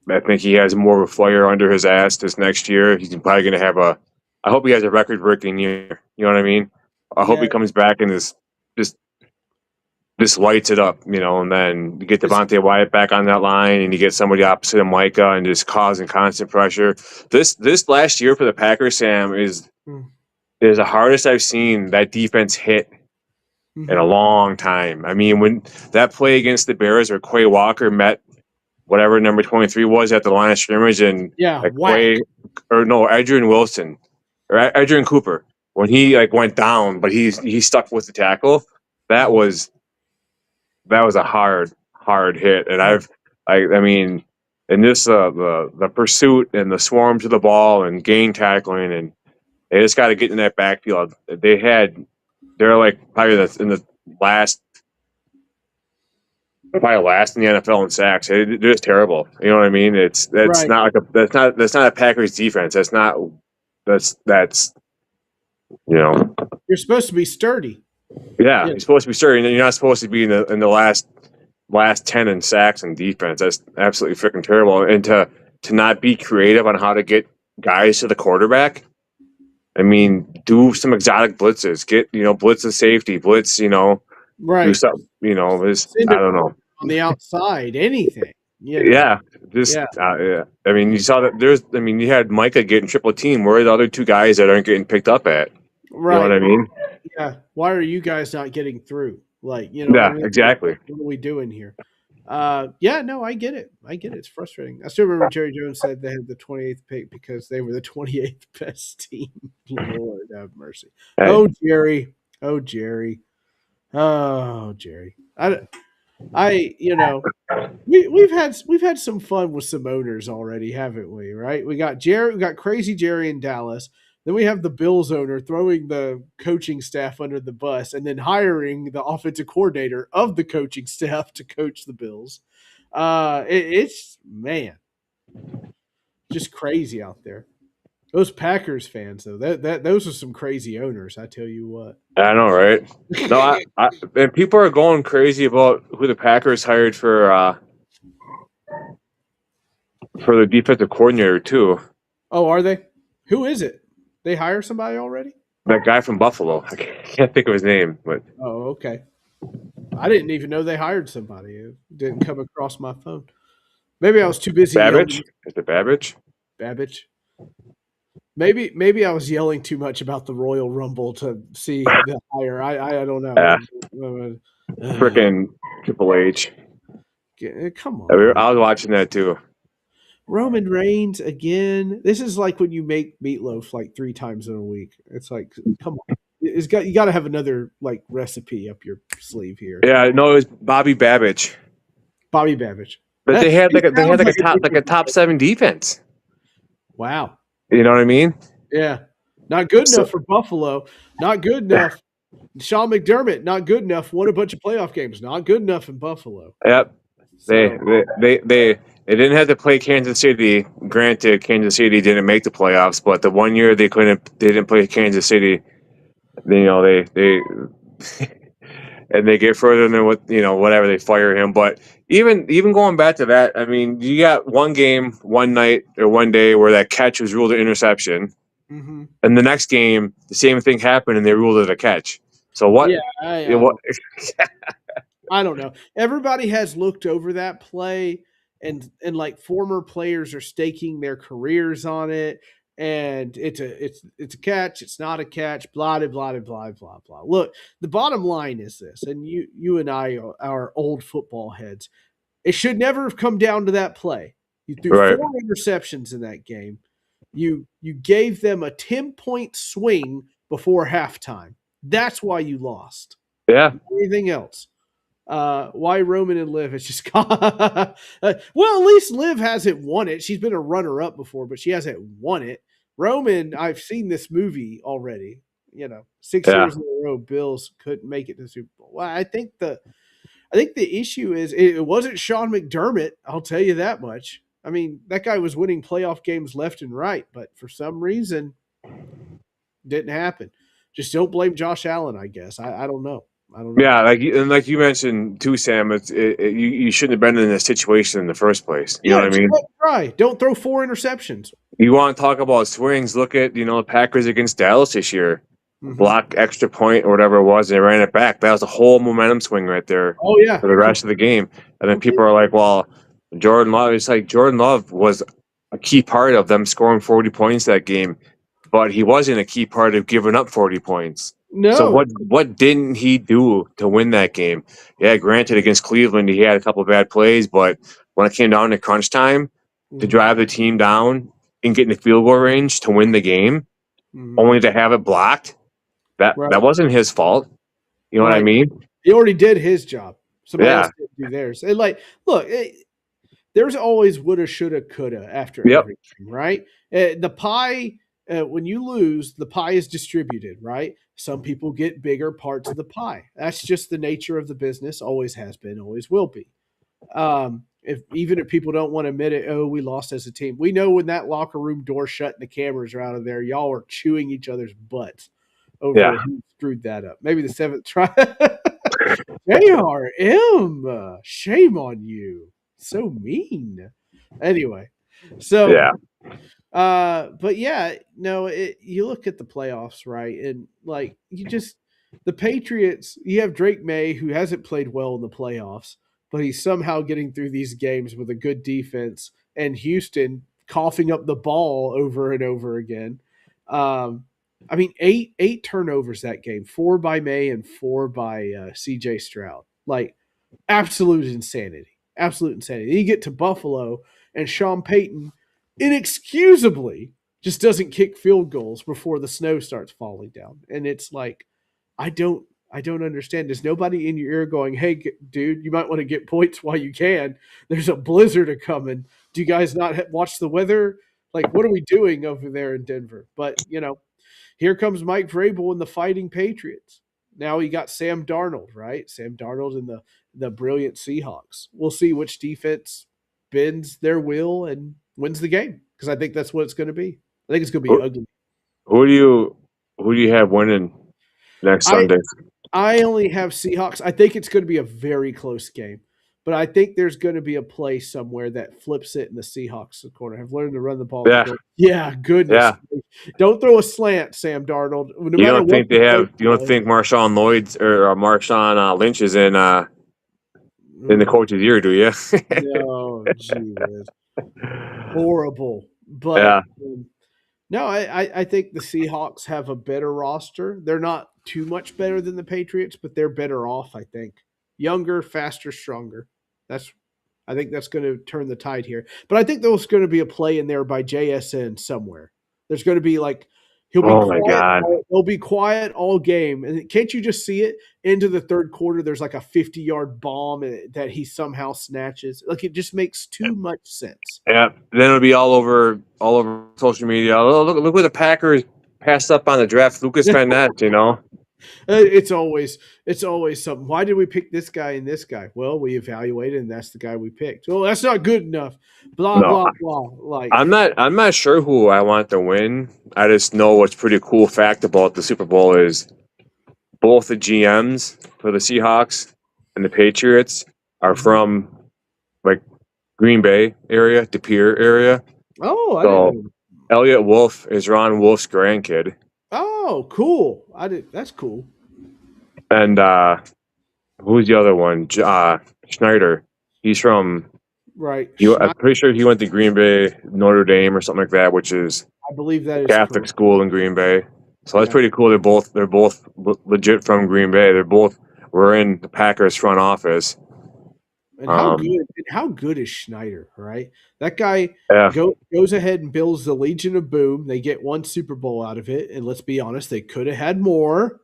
I think he has more of a fire under his ass this next year. He's probably going to have a. I hope he has a record-breaking year. You know what I mean? I hope Yeah. he comes back and just lights it up. And then you get It's- Devontae Wyatt back on that line, and you get somebody opposite of Micah, and just causing constant pressure. This last year for the Packers, Sam, is the hardest I've seen that defense hit in a Mhm. long time. I mean, when that play against the Bears where Quay Walker met whatever number 23 was at the line of scrimmage, and Yeah, like whack. Adrian Wilson or Adrian Cooper, when he like went down, but he stuck with the tackle. That was a hard hit, and I mean, in this the pursuit and the swarm to the ball and gang tackling, and they just got to get in that backfield. They're like probably in the last. Probably last in the NFL in sacks. They're just terrible. You know what I mean? That's Right. not like that's not a Packers defense. That's You're supposed to be sturdy. yeah. Yeah. You're supposed to be starting. You're not supposed to be in the last 10 in sacks and defense. That's absolutely freaking terrible. And to not be creative on how to get guys to the quarterback. I mean, do some exotic blitzes. Get blitz the safety, blitz. Do Right. something. Send I it don't know. on the outside, anything. Yeah, just Yeah. yeah. I mean, you saw that. You had Micah getting triple team. Where are the other two guys that aren't getting picked up at? You know what Right. I mean? Yeah. Why are you guys not getting through? Like, Yeah, exactly. what are we doing here? Yeah, no, I get it. I get it. It's frustrating. I still remember Jerry Jones said they had the 28th pick because they were the 28th best team. Lord have mercy. Hey, Oh, Jerry. Oh, Jerry. Oh, Jerry. We've had some fun with some owners already, haven't we? Right? We got crazy Jerry in Dallas. Then we have the Bills owner throwing the coaching staff under the bus and then hiring the offensive coordinator of the coaching staff to coach the Bills. It's man, just crazy out there. Those Packers fans, though, those are some crazy owners. I tell you what. I know, right? No, and people are going crazy about who the Packers hired for the defensive coordinator too. Oh, are they? Who is it? They hire somebody already? That guy from Buffalo. I can't think of his name, but Oh, okay. I didn't even know they hired somebody. It didn't come across my phone. Maybe I was too busy Babbage. yelling. Is it Babbage? Babbage. Maybe I was yelling too much about the Royal Rumble to see the hire. I don't know. Freaking Triple H. Come I on. was watching that too. Roman Reigns again. This is like when you make meatloaf like 3 times in a week. It's like, come on. You got to have another like recipe up your sleeve here. Yeah, no, it was Bobby Babbage. Bobby Babbage. But they had It sounds a top 7 defense. Wow. You know what I mean? Yeah. Not good enough for Buffalo. Not good enough. Sean McDermott, not good enough. Won a bunch of playoff games. Not good enough in Buffalo. Yep. So, They didn't have to play Kansas City. Granted, Kansas City didn't make the playoffs, but the one year they didn't play Kansas City. They and they get further than what whatever they fire him. But even going back to that, I mean, you got one game, one night, or one day where that catch was ruled an interception, Mm-hmm. and the next game the same thing happened and they ruled it a catch. So what? Yeah, What? I don't know. Everybody has looked over that play, and like former players are staking their careers on it. And it's a catch. It's not a catch. Blah blah blah blah blah blah. Look, the bottom line is this, and you and I are old football heads. It should never have come down to that play. You threw Right. 4 interceptions in that game. You gave them a 10-point swing before halftime. That's why you lost. Yeah. Anything else? Why Roman and Liv has just gone. Well, at least Liv hasn't won it. She's been a runner up before, but she hasn't won it. Roman, I've seen this movie already. 6 Yeah. years in a row, Bills couldn't make it to the Super Bowl. Well, I think the issue is it wasn't Sean McDermott. I'll tell you that much. I mean, that guy was winning playoff games left and right, but for some reason, didn't happen. Just don't blame Josh Allen. I guess I don't know. I don't know. Yeah, like you mentioned too, Sam. You shouldn't have been in this situation in the first place. You know what I mean? Try. Don't throw 4 interceptions. You want to talk about swings? Look at the Packers against Dallas this year. Mm-hmm. Block extra point or whatever it was, and they ran it back. That was a whole momentum swing right there. Oh yeah, for the rest of the game. And then people are like, "Well, Jordan Love." It's like Jordan Love was a key part of them scoring 40 points that game, but he wasn't a key part of giving up 40 points. No. So what didn't he do to win that game? Yeah, granted, against Cleveland, he had a couple of bad plays, but when it came down to crunch time to drive the team down and get in the field goal range to win the game, only to have it blocked, that wasn't his fault. You know what I mean? He already did his job. Somebody else didn't do theirs. And look, there's always woulda, shoulda, coulda after everything, right? The pie, when you lose, the pie is distributed, right? Some people get bigger parts of the pie. That's just the nature of the business. Always has been, always will be. Even if people don't want to admit it, we lost as a team. We know when that locker room door shut and the cameras are out of there, y'all are chewing each other's butts over who screwed that up. Maybe the 7th try. JRM, shame on you. So mean. Anyway, so but yeah, no, you look at the playoffs, right? And the Patriots, you have Drake May, who hasn't played well in the playoffs, but he's somehow getting through these games with a good defense, and Houston coughing up the ball over and over again. I mean, eight turnovers that game, 4 by May and 4 by CJ Stroud. Like, absolute insanity. Absolute insanity. You get to Buffalo, and Sean Payton inexcusably just doesn't kick field goals before the snow starts falling down. And it's like, I don't understand. There's nobody in your ear going, "Hey, dude, you might want to get points while you can. There's a blizzard a coming. Do you guys not watch the weather? Like, what are we doing over there in Denver?" But, here comes Mike Vrabel and the Fighting Patriots. Now you got Sam Darnold, right? Sam Darnold and the brilliant Seahawks. We'll see which defense bends their will and wins the game, because I think that's what it's going to be. I think it's going to be ugly. Who do you have winning next Sunday? I only have Seahawks. I think it's going to be a very close game, but I think there's going to be a play somewhere that flips it in the Seahawks corner. I've learned to run the ball. Yeah, goodness. Yeah. Don't throw a slant, Sam Darnold. You don't think Marshawn Lloyd or Marshawn Lynch is in the coach's ear, do you? No, geez. Horrible. But no, I think the Seahawks have a better roster. They're not too much better than the Patriots, but they're better off, I think. Younger, faster, stronger. I think that's going to turn the tide here. But I think there's going to be a play in there by JSN somewhere. There's going to be he'll be quiet. He'll be quiet all game. And can't you just see it into the third quarter? There's like a 50-yard bomb that he somehow snatches. It just makes too much sense. Yeah. Then it'll be all over social media. Oh, look what the Packers passed up on the draft. Lucas Van Ness, It's always something. Why did we pick this guy and this guy? Well, we evaluated, and that's the guy we picked. Well, that's not good enough. Blah blah blah. I'm not sure who I want to win. I just know what's pretty cool fact about the Super Bowl is both the GMs for the Seahawks and the Patriots are from like Green Bay area, De Pere area. Oh, I didn't So know. Elliot Wolf is Ron Wolf's grandkid, Oh, cool. That's cool. and who's the other one? Schneider. He's from. Right. I'm pretty sure he went to Green Bay, Notre Dame, or something like that, which is I believe that a is Catholic correct. school in Green Bay. So that's Yeah. pretty cool. They're both legit from Green Bay. They're both were in the Packers front office. And how good is Schneider, right? That guy Yeah, goes ahead and builds the Legion of Boom. They get one Super Bowl out of it, and let's be honest, they could have had more.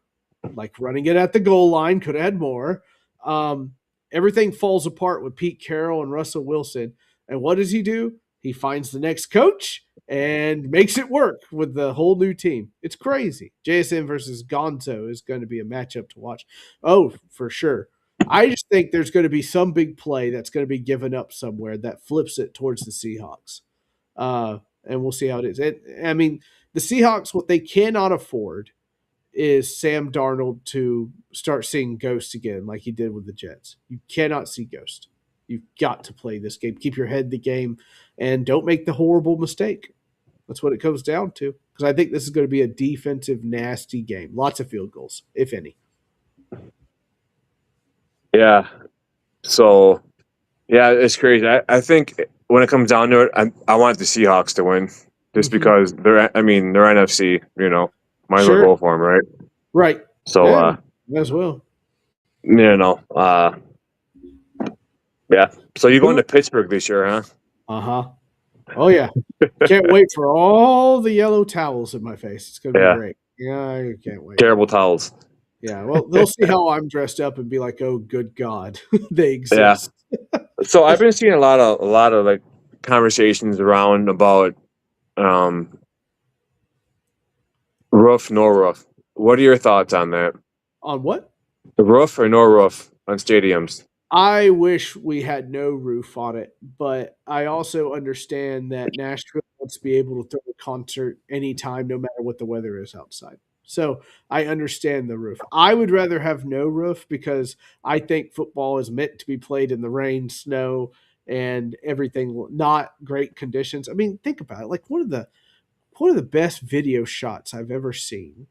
Like running it at the goal line, could have had more. Um, Everything falls apart with Pete Carroll and Russell Wilson. And what does he do? He finds the next coach and makes it work with the whole new team. It's crazy. JSN versus Gonzo is going to be a matchup to watch. Oh, for sure. I just think there's going to be some big play that's going to be given up somewhere that flips it towards the Seahawks. And we'll see how it is. I mean, the Seahawks, what they cannot afford is Sam Darnold to start seeing ghosts again, like he did with the Jets. You cannot see ghosts. You've got to play this game. Keep your head in the game, and don't make the horrible mistake. That's what it comes down to. Because I think this is going to be a defensive, nasty game. Lots of field goals, if any. yeah. So yeah, it's crazy. I think when it comes down to it, I want the Seahawks to win, just because they're NFC. Might as well Sure. go for them, right? Right. So Yeah, as well. you know, yeah. So you're going Who? to Pittsburgh this year, huh? Uh-huh. Oh, yeah. Can't wait for all the yellow towels in my face. It's going to be Yeah. great. Yeah, I can't wait. Terrible towels. Yeah, well, they'll see how I'm dressed up and be like, "Oh, good God, they Yeah. exist." So I've been seeing a lot of like conversations around about um roof, no roof. What are your thoughts on that? On what? The roof or no roof on stadiums? I wish we had no roof on it, but I also understand that Nashville wants to be able to throw a concert anytime, no matter what the weather is outside. So I understand the roof. I would rather have no roof because I think football is meant to be played in the rain, snow, and everything. Not great conditions. I mean, think about it. Like one of the best video shots I've ever seen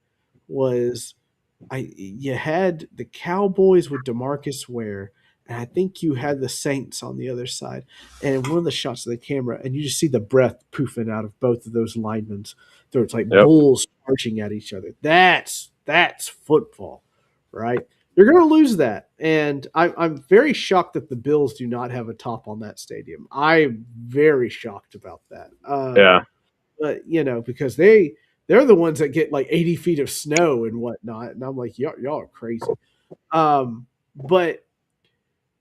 was you had the Cowboys with DeMarcus Ware, and I think you had the Saints on the other side. And one of the shots of the camera, and you just see the breath poofing out of both of those linemen. So it's like Yep. bulls charging at each other. That's football, right? You're going to lose that, and I'm very shocked that the Bills do not have a top on that stadium. I'm very shocked about that. Yeah. But because they're the ones that get like 80 feet of snow and whatnot, and I'm like, y'all are crazy. But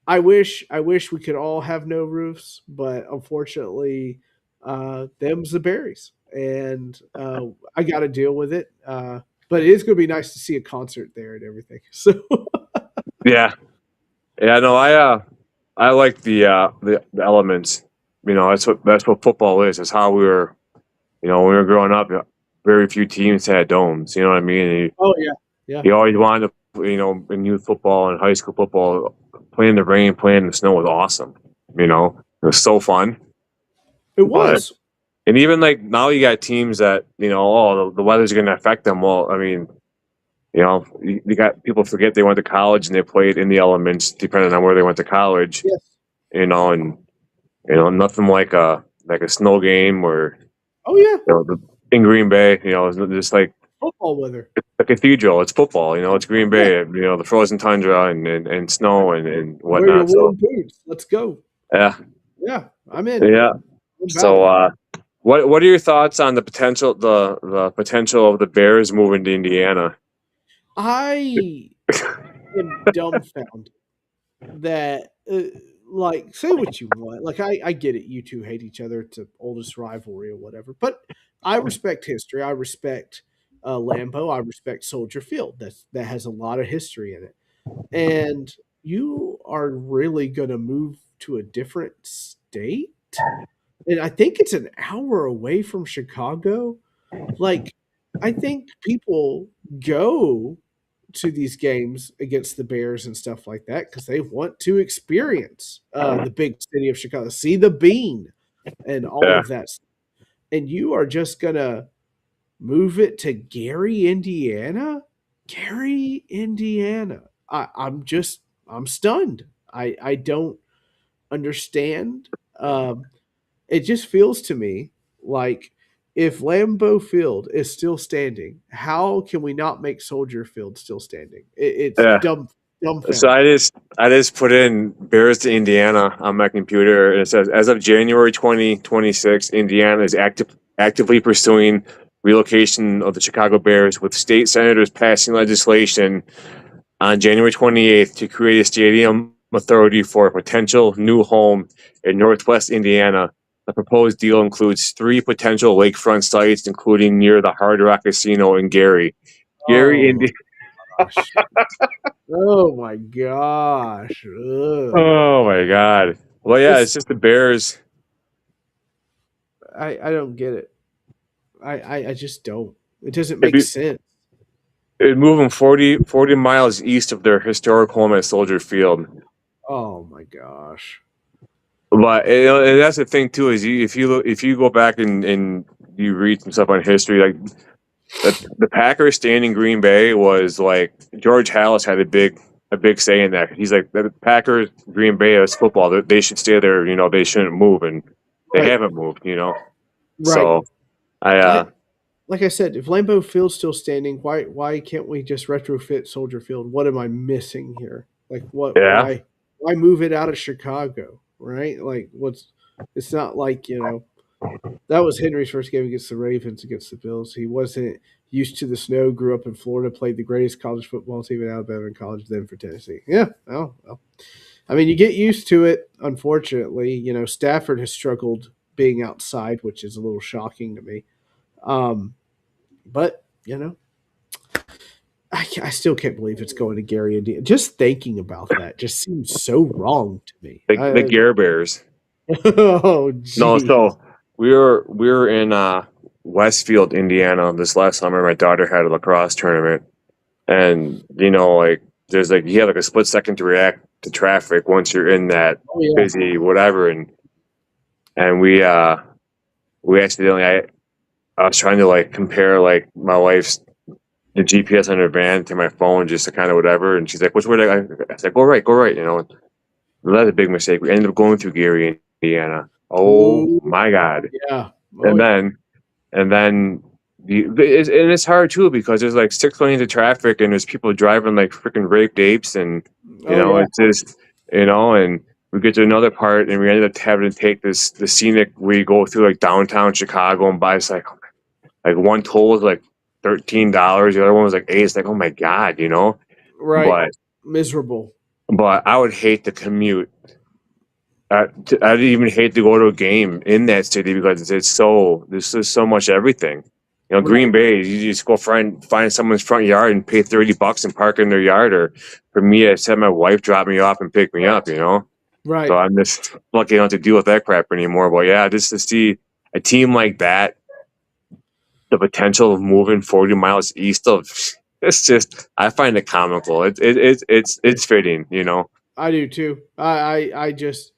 I wish we could all have no roofs, but unfortunately, them's the berries, and I got to deal with it. But it is going to be nice to see a concert there and everything. So Yeah. Yeah. No, I like the elements. That's what football is. It's how we were. When we were growing up, very few teams had domes. You know what I mean? And oh yeah, yeah, you always wanted to, in youth football and high school football, playing in the rain, playing in the snow was awesome. It was so fun. it But was. and even like now, you got teams that the weather's going to affect them. Well, I mean, you got people forget they went to college and they played in the elements, depending on where they went to college. Yes. And nothing like a snow game or Oh yeah, in Green Bay. It's just like football weather. a cathedral. It's football. It's Green Bay. The frozen tundra and snow and Wear your whatnot. So warm boots. Let's go. yeah, Yeah, I'm in. yeah. I'm So about what are your thoughts on the potential of the Bears moving to Indiana? I am dumbfounded that, like, say what you want. Like, I get it. You two hate each other. It's the oldest rivalry or whatever. But I respect history. I respect Lambeau. I respect Soldier Field. That has a lot of history in it. And you are really going to move to a different state? And I think it's an hour away from Chicago. Like, I think people go to these games against the Bears and stuff like that because they want to experience the big city of Chicago, see the bean and all Yeah. of that. And you are just gonna move it to Gary, Indiana? Gary, Indiana. I'm stunned. I don't understand. It just feels to me like if Lambeau Field is still standing, how can we not make Soldier Field still standing? It's Yeah. So dumbfounding. I just put in Bears to Indiana on my computer, and it says as of January 2026, Indiana is actively pursuing relocation of the Chicago Bears, with state senators passing legislation on January 28th to create a stadium authority for a potential new home in Northwest Indiana. The proposed deal includes 3 potential lakefront sites, including near the Hard Rock Casino in Gary. Gary, Oh gosh. Oh my gosh. Ugh. Oh my god. Well, yeah, This it's just the Bears. I don't get it. I just don't. It doesn't It'd make be sense. it'd move them 40 miles east of their historic home at Soldier Field. Oh my gosh. But and that's the thing too is if you go back and you read some stuff on history, like the Packers staying in Green Bay was like George Halas had a big say in that. He's like the Packers, Green Bay is football. They should stay there. They shouldn't move, and they Right. haven't moved. Right. So I Like I said, if Lambeau Field's still standing, why can't we just retrofit Soldier Field? What am I missing here? Like what yeah. why move it out of Chicago? Right? Like what's it's not like, that was Henry's first game against the Ravens against the Bills. He wasn't used to the snow, grew up in Florida, played the greatest college football team in Alabama and college, then for Tennessee. Yeah. Oh well. I mean, you get used to it, unfortunately. Stafford has struggled being outside, which is a little shocking to me. But I still can't believe it's going to Gary, Indiana. Just thinking about that just seems so wrong to me. The Gare Bears. Oh, No, geez. so we were in Westfield, Indiana this last summer. My daughter had a lacrosse tournament, and like there's like you have like a split second to react to traffic once you're in that Oh, yeah. busy whatever, and we accidentally I was trying to like compare like my wife's the GPS on her van to my phone just to kind of whatever, and she's like, "Which way?" I said, go right," And that's a big mistake. We ended up going through Gary, Indiana. Oh Ooh, my god! yeah. Oh, And yeah. then and then it's hard too because there's like 6 lanes of traffic and there's people driving like freaking raped apes and Oh, yeah. it's just and we get to another part and we ended up having to take the scenic we go through like downtown Chicago and buy like one toll was like $13, the other one was like 8. It's like, oh my god. Right. but Miserable. but I would hate to commute. I'd even hate to go to a game in that city because there's just so much everything. Green Right. Bay, you just go find someone's front yard and pay $30 and park in their yard, or for me, I just have my wife drop me off and pick me up. So Right. I'm just lucky not to deal with that crap anymore. But yeah, just to see a team like that, the potential of moving 40 miles east of, it's just I find it comical. It's fitting. I do too. I just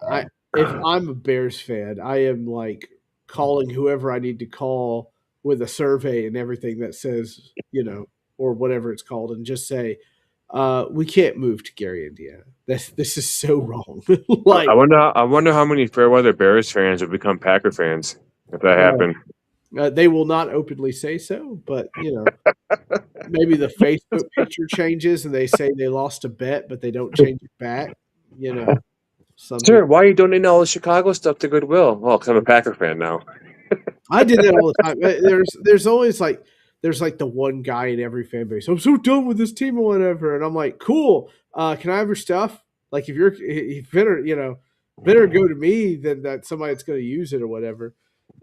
I if I'm a Bears fan, I am like calling whoever I need to call with a survey and everything that says, or whatever it's called, and just say, we can't move to Gary, Indiana. This is so wrong. I Like, wonder. I wonder how many Fairweather Bears fans would become Packer fans if that uh, happened. they will not openly say so, but maybe the Facebook picture changes and they say they lost a bet, but they don't change it back. Some Sir, people. why are you donating all the Chicago stuff to Goodwill? Well, because I'm a Packer fan now. I did that all the time. There's always like there's like the one guy in every fan base. I'm so done with this team or whatever, and I'm like, cool. Can I have your stuff? Like you better better go to me than that somebody that's going to use it or whatever.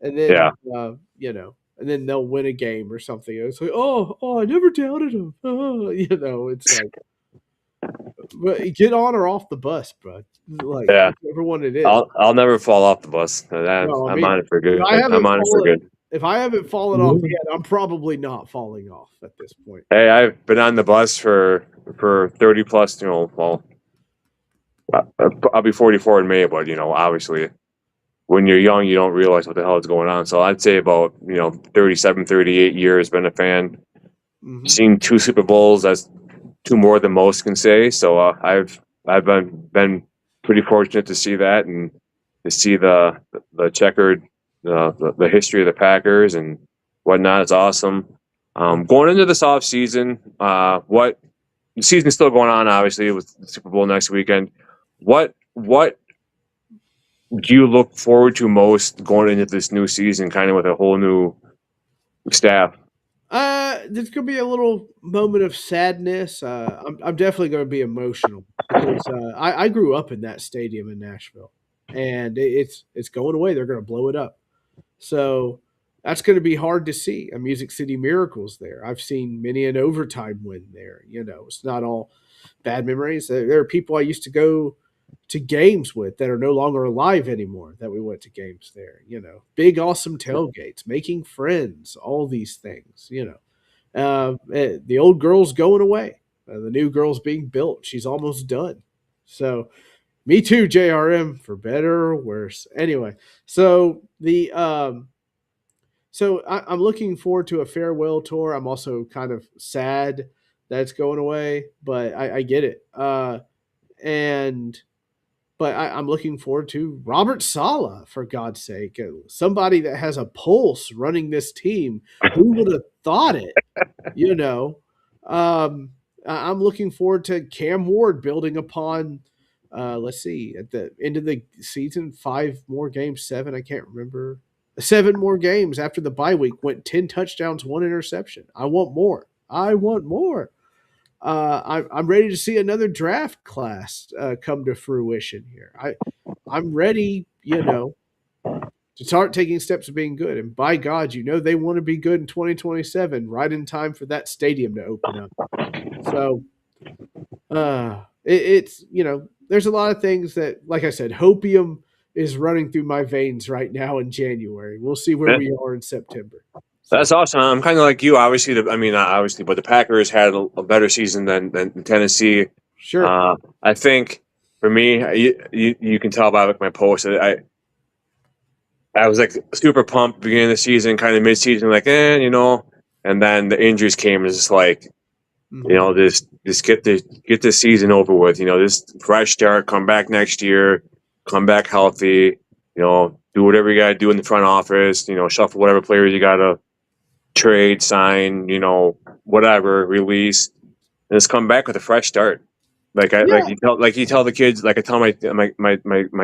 And Yeah. then and then they'll win a game or something. It's like I never doubted them. It's like, but get on or off the bus, bro. Like Yeah. whichever one it is. I'll never fall off the bus. No, I I'm mean, on it for I good. have I'm a on it for fallen good. If I haven't fallen off yet, I'm probably not falling off at this point. Hey, I've been on the bus for 30 plus. Well, I'll be 44 in May, but obviously, when you're young, you don't realize what the hell is going on. So I'd say about 37, 38 years. Been a fan. Mm-hmm. Seen 2 Super Bowls. That's 2 more than most can say. So I've been pretty fortunate to see that and to see the checkered the history of the Packers and whatnot. It's awesome. Going into this off season, what the season's still going on, obviously, with the Super Bowl next weekend. What do you look forward to most going into this new season, kind of with a whole new staff? There's gonna be a little moment of sadness. I'm definitely gonna be emotional because I grew up in that stadium in Nashville, and it's going away. They're gonna blow it up, so that's gonna be hard to see. A Music City Miracles there. I've seen many an overtime win there. It's not all bad memories. There are people I used to go to games with that are no longer alive anymore that we went to games there. Big awesome tailgates, making friends, all these things. The old girl's going away. The new girl's being built. She's almost done. So, me too, JRM, for better or worse. Anyway, so I'm looking forward to a farewell tour. I'm also kind of sad that it's going away, but I get it. And but I'm looking forward to Robert Sala, for God's sake, somebody that has a pulse running this team. Who would have thought it? You know, I'm looking forward to Cam Ward building upon. Let's see, at the end of the season, 5 more games, 7. I can't remember. 7 more games after the bye week, went 10 touchdowns, 1 interception. I want more. I want more. I'm ready to see another draft class come to fruition here. I'm ready, to start taking steps of being good. And by God, they want to be good in 2027, right in time for that stadium to open up. So it's there's a lot of things that, like I said, hopium is running through my veins right now in January. We'll see where we are in September. So. That's awesome. I'm kind of like you. Obviously, not obviously, but the Packers had a better season than Tennessee. Sure. I think for me, you can tell by my post. I was like super pumped beginning of the season, kind of mid season, like and then the injuries came. And it's just like, just get this season over with. This fresh start, come back next year, come back healthy. Do whatever you got to do in the front office. Shuffle whatever players you got to trade, sign, whatever, release, and just come back with a fresh start. Like you tell the kids, like I tell my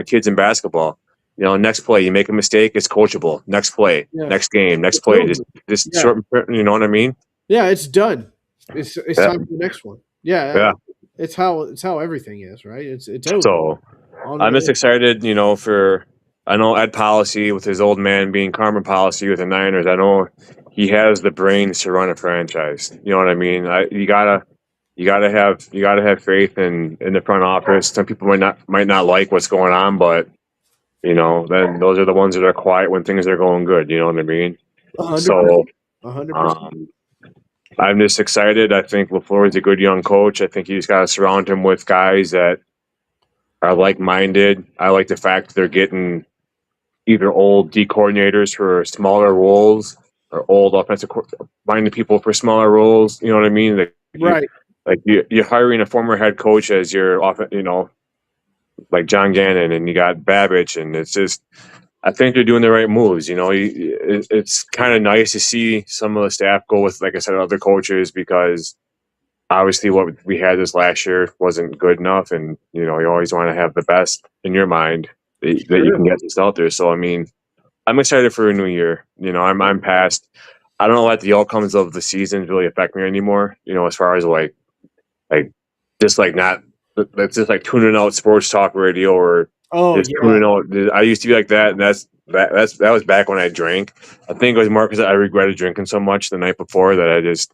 kids in basketball. Next play, you make a mistake, it's coachable. Next play, next game, next play, just short. You know what I mean? Yeah, it's done. It's time for the next one. Yeah. It's how everything is, right? It's over. So I'm just excited, for I know Ed Policy with his old man being Carmen Policy with the Niners. I know he has the brains to run a franchise. You know what I mean? You gotta have faith in the front office. Some people might not like what's going on, but then those are the ones that are quiet when things are going good. You know what I mean? 100%. So 100%. I'm just excited. I think LaFleur is a good young coach. I think you just got to surround him with guys that are like-minded. I like the fact that they're getting either old D coordinators for smaller roles or old offensive-minded people for smaller roles. You know what I mean? Right. You're hiring a former head coach as your like John Gannon, and you got Babbage, and it's just, I think they're doing the right moves. It's kind of nice to see some of the staff go with, like I said, other coaches, because obviously what we had this last year wasn't good enough, and you always want to have the best in your mind that you can get this out there. So I'm excited for a new year. I'm past. I don't know what the outcomes of the season really affect me anymore. As far as like just like not. That's just like tuning out sports talk radio or tuning out. I used to be like that, and that was back when I drank. I think it was more because I regretted drinking so much the night before that I just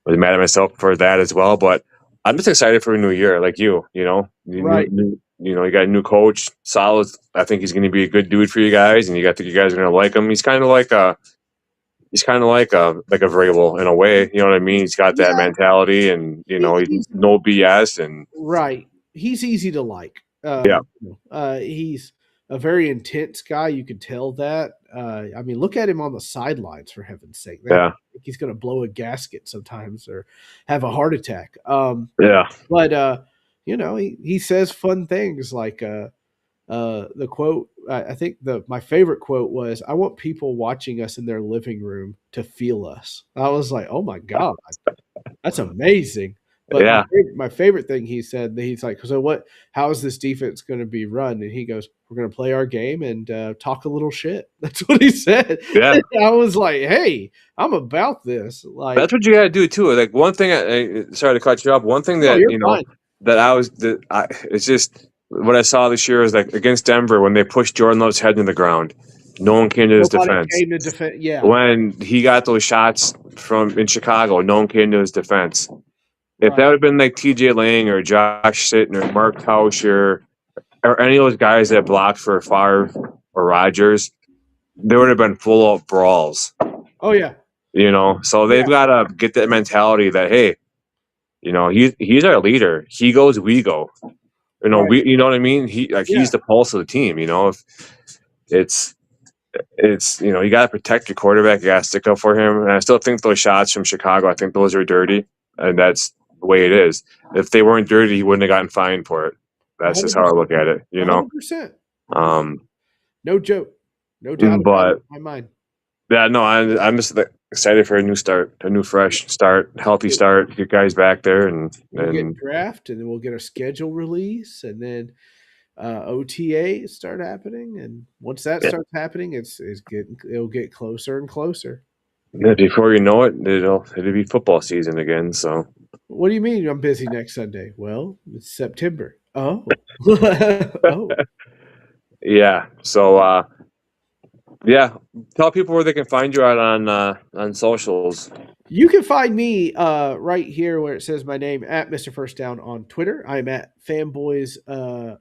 was mad at myself for that as well. But I'm just excited for a new year, like you. Right. You got a new coach, solid. I think he's going to be a good dude for you guys, and you guys are going to like him. He's kind of like he's kind of like a Vrabel in a way. You know what I mean? He's got that Yeah, mentality, and he's he's no BS, and right. He's easy to like. yeah, He's a very intense guy. You can tell that. I mean, look at him on the sidelines, for heaven's sake. yeah, He's going to blow a gasket sometimes or have a heart attack. yeah, But he says fun things like the quote. I think my favorite quote was, "I want people watching us in their living room to feel us." I was like, "Oh my god, that's amazing." But yeah, my favorite thing he said, he's like, "So what? How is this defense going to be run?" And he goes, "We're going to play our game and talk a little shit." That's what he said. yeah. I was like, "Hey, I'm about this." Like, That's what you got to do too. Like one thing, sorry to cut you off. One thing no, that you're fine. it's just what I saw this year is like against Denver when they pushed Jordan Love's head in the ground, no one came to his Nobody defense. came to defend. Yeah, When he got those shots in Chicago, no one came to his defense. If that right. would have been like T.J. Lang or Josh Sitton or Mark Tauscher or any of those guys that blocked for Favre or Rodgers, there would have been full out brawls. Oh yeah, So they've got to get that mentality that hey, he's our leader. He goes, we go. right. You know what I mean. Yeah. He's the pulse of the team. If it's you got to protect your quarterback. You got to stick up for him. And I still think those shots from Chicago, I think those are dirty, and that's the way it is. If they weren't dirty, he wouldn't have gotten fined for it. That's just how I look at it. 100%. No joke. No doubt about it in my mind. Yeah, no, I'm just excited for a new start, a new fresh start, healthy start. Get guys back there, and We'll get draft, and then we'll get a schedule release, and then OTA start happening. And once that starts happening, it'll get closer and closer. Before you know it, it'll be football season again. So what do you mean I'm busy next Sunday? Well, it's September. Oh, oh. Yeah. So yeah, tell people where they can find you out on socials. You can find me right here where it says my name at Mr. First Down on Twitter. I'm at Fanboys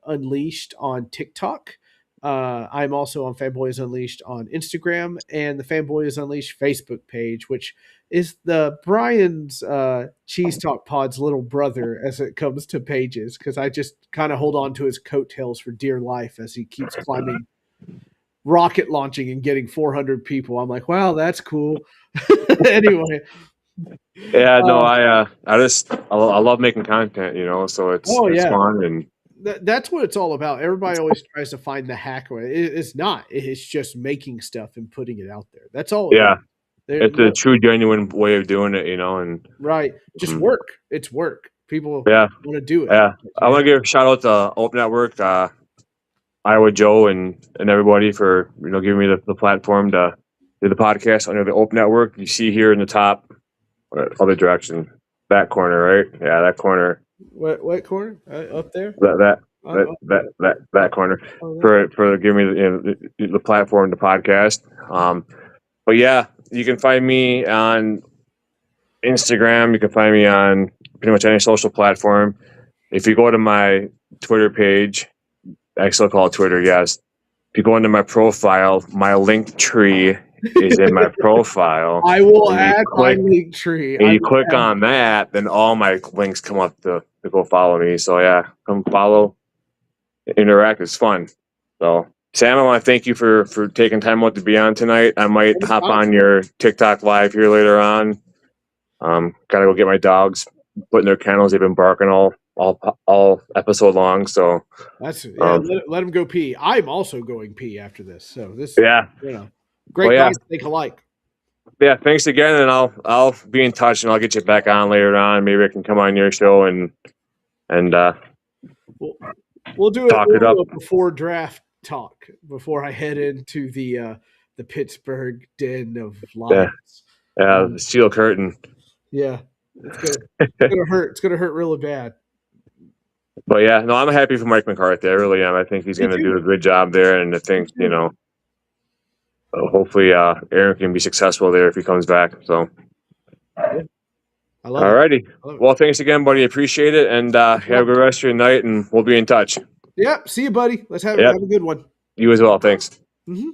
Unleashed on TikTok. I'm also on Fanboys Unleashed on Instagram and the Fanboys Unleashed Facebook page, which is the Brian's Cheese Talk Pod's little brother as it comes to pages, because I just kind of hold on to his coattails for dear life as he keeps climbing, rocket launching and getting 400 people. I'm like, wow, that's cool. Anyway. Yeah, no, I love making content, so it's fun, and that's what it's all about. Everybody always tries to find the hack. It's not. It's just making stuff and putting it out there. That's all. Yeah, it's a true, genuine way of doing it, and right. Just work. It's work. People want to do it. Yeah, I want to give a shout out to Open Network, Iowa Joe, and everybody for giving me the platform to do the podcast under the Open Network. You see here in the top, other direction, that corner, right? Yeah, that corner. What corner? Up there? That corner for giving me the platform to podcast. But yeah, you can find me on Instagram. You can find me on pretty much any social platform. If you go to my Twitter page, I still call it Twitter, yes. If you go into my profile, my link tree is in my profile. I will add my link tree. And you click on that, then all my links come up to go follow me. So yeah, come follow, interact. It's fun. So Sam, I want to thank you for taking time out to be on tonight. I might hop on your TikTok live here later on. Gotta go get my dogs put in their kennels. They've been barking all episode long. So that's let them go pee. I'm also going pee after this. So this great guys think alike. Yeah, thanks again, and I'll be in touch, and I'll get you back on later on. Maybe I can come on your show and we'll do it before draft talk, before I head into the Pittsburgh den of lions. Yeah, the steel curtain. Yeah, it's gonna hurt. It's gonna hurt really bad. But yeah, no, I'm happy for Mike McCarthy. I really am. I think he's going to do a good job there, and I think hopefully Aaron can be successful there if he comes back. So, all righty. Well, thanks again, buddy. Appreciate it, and have a good rest of your night, and we'll be in touch. Yep. See you, buddy. Let's have a good one. You as well. Thanks. Mm-hmm.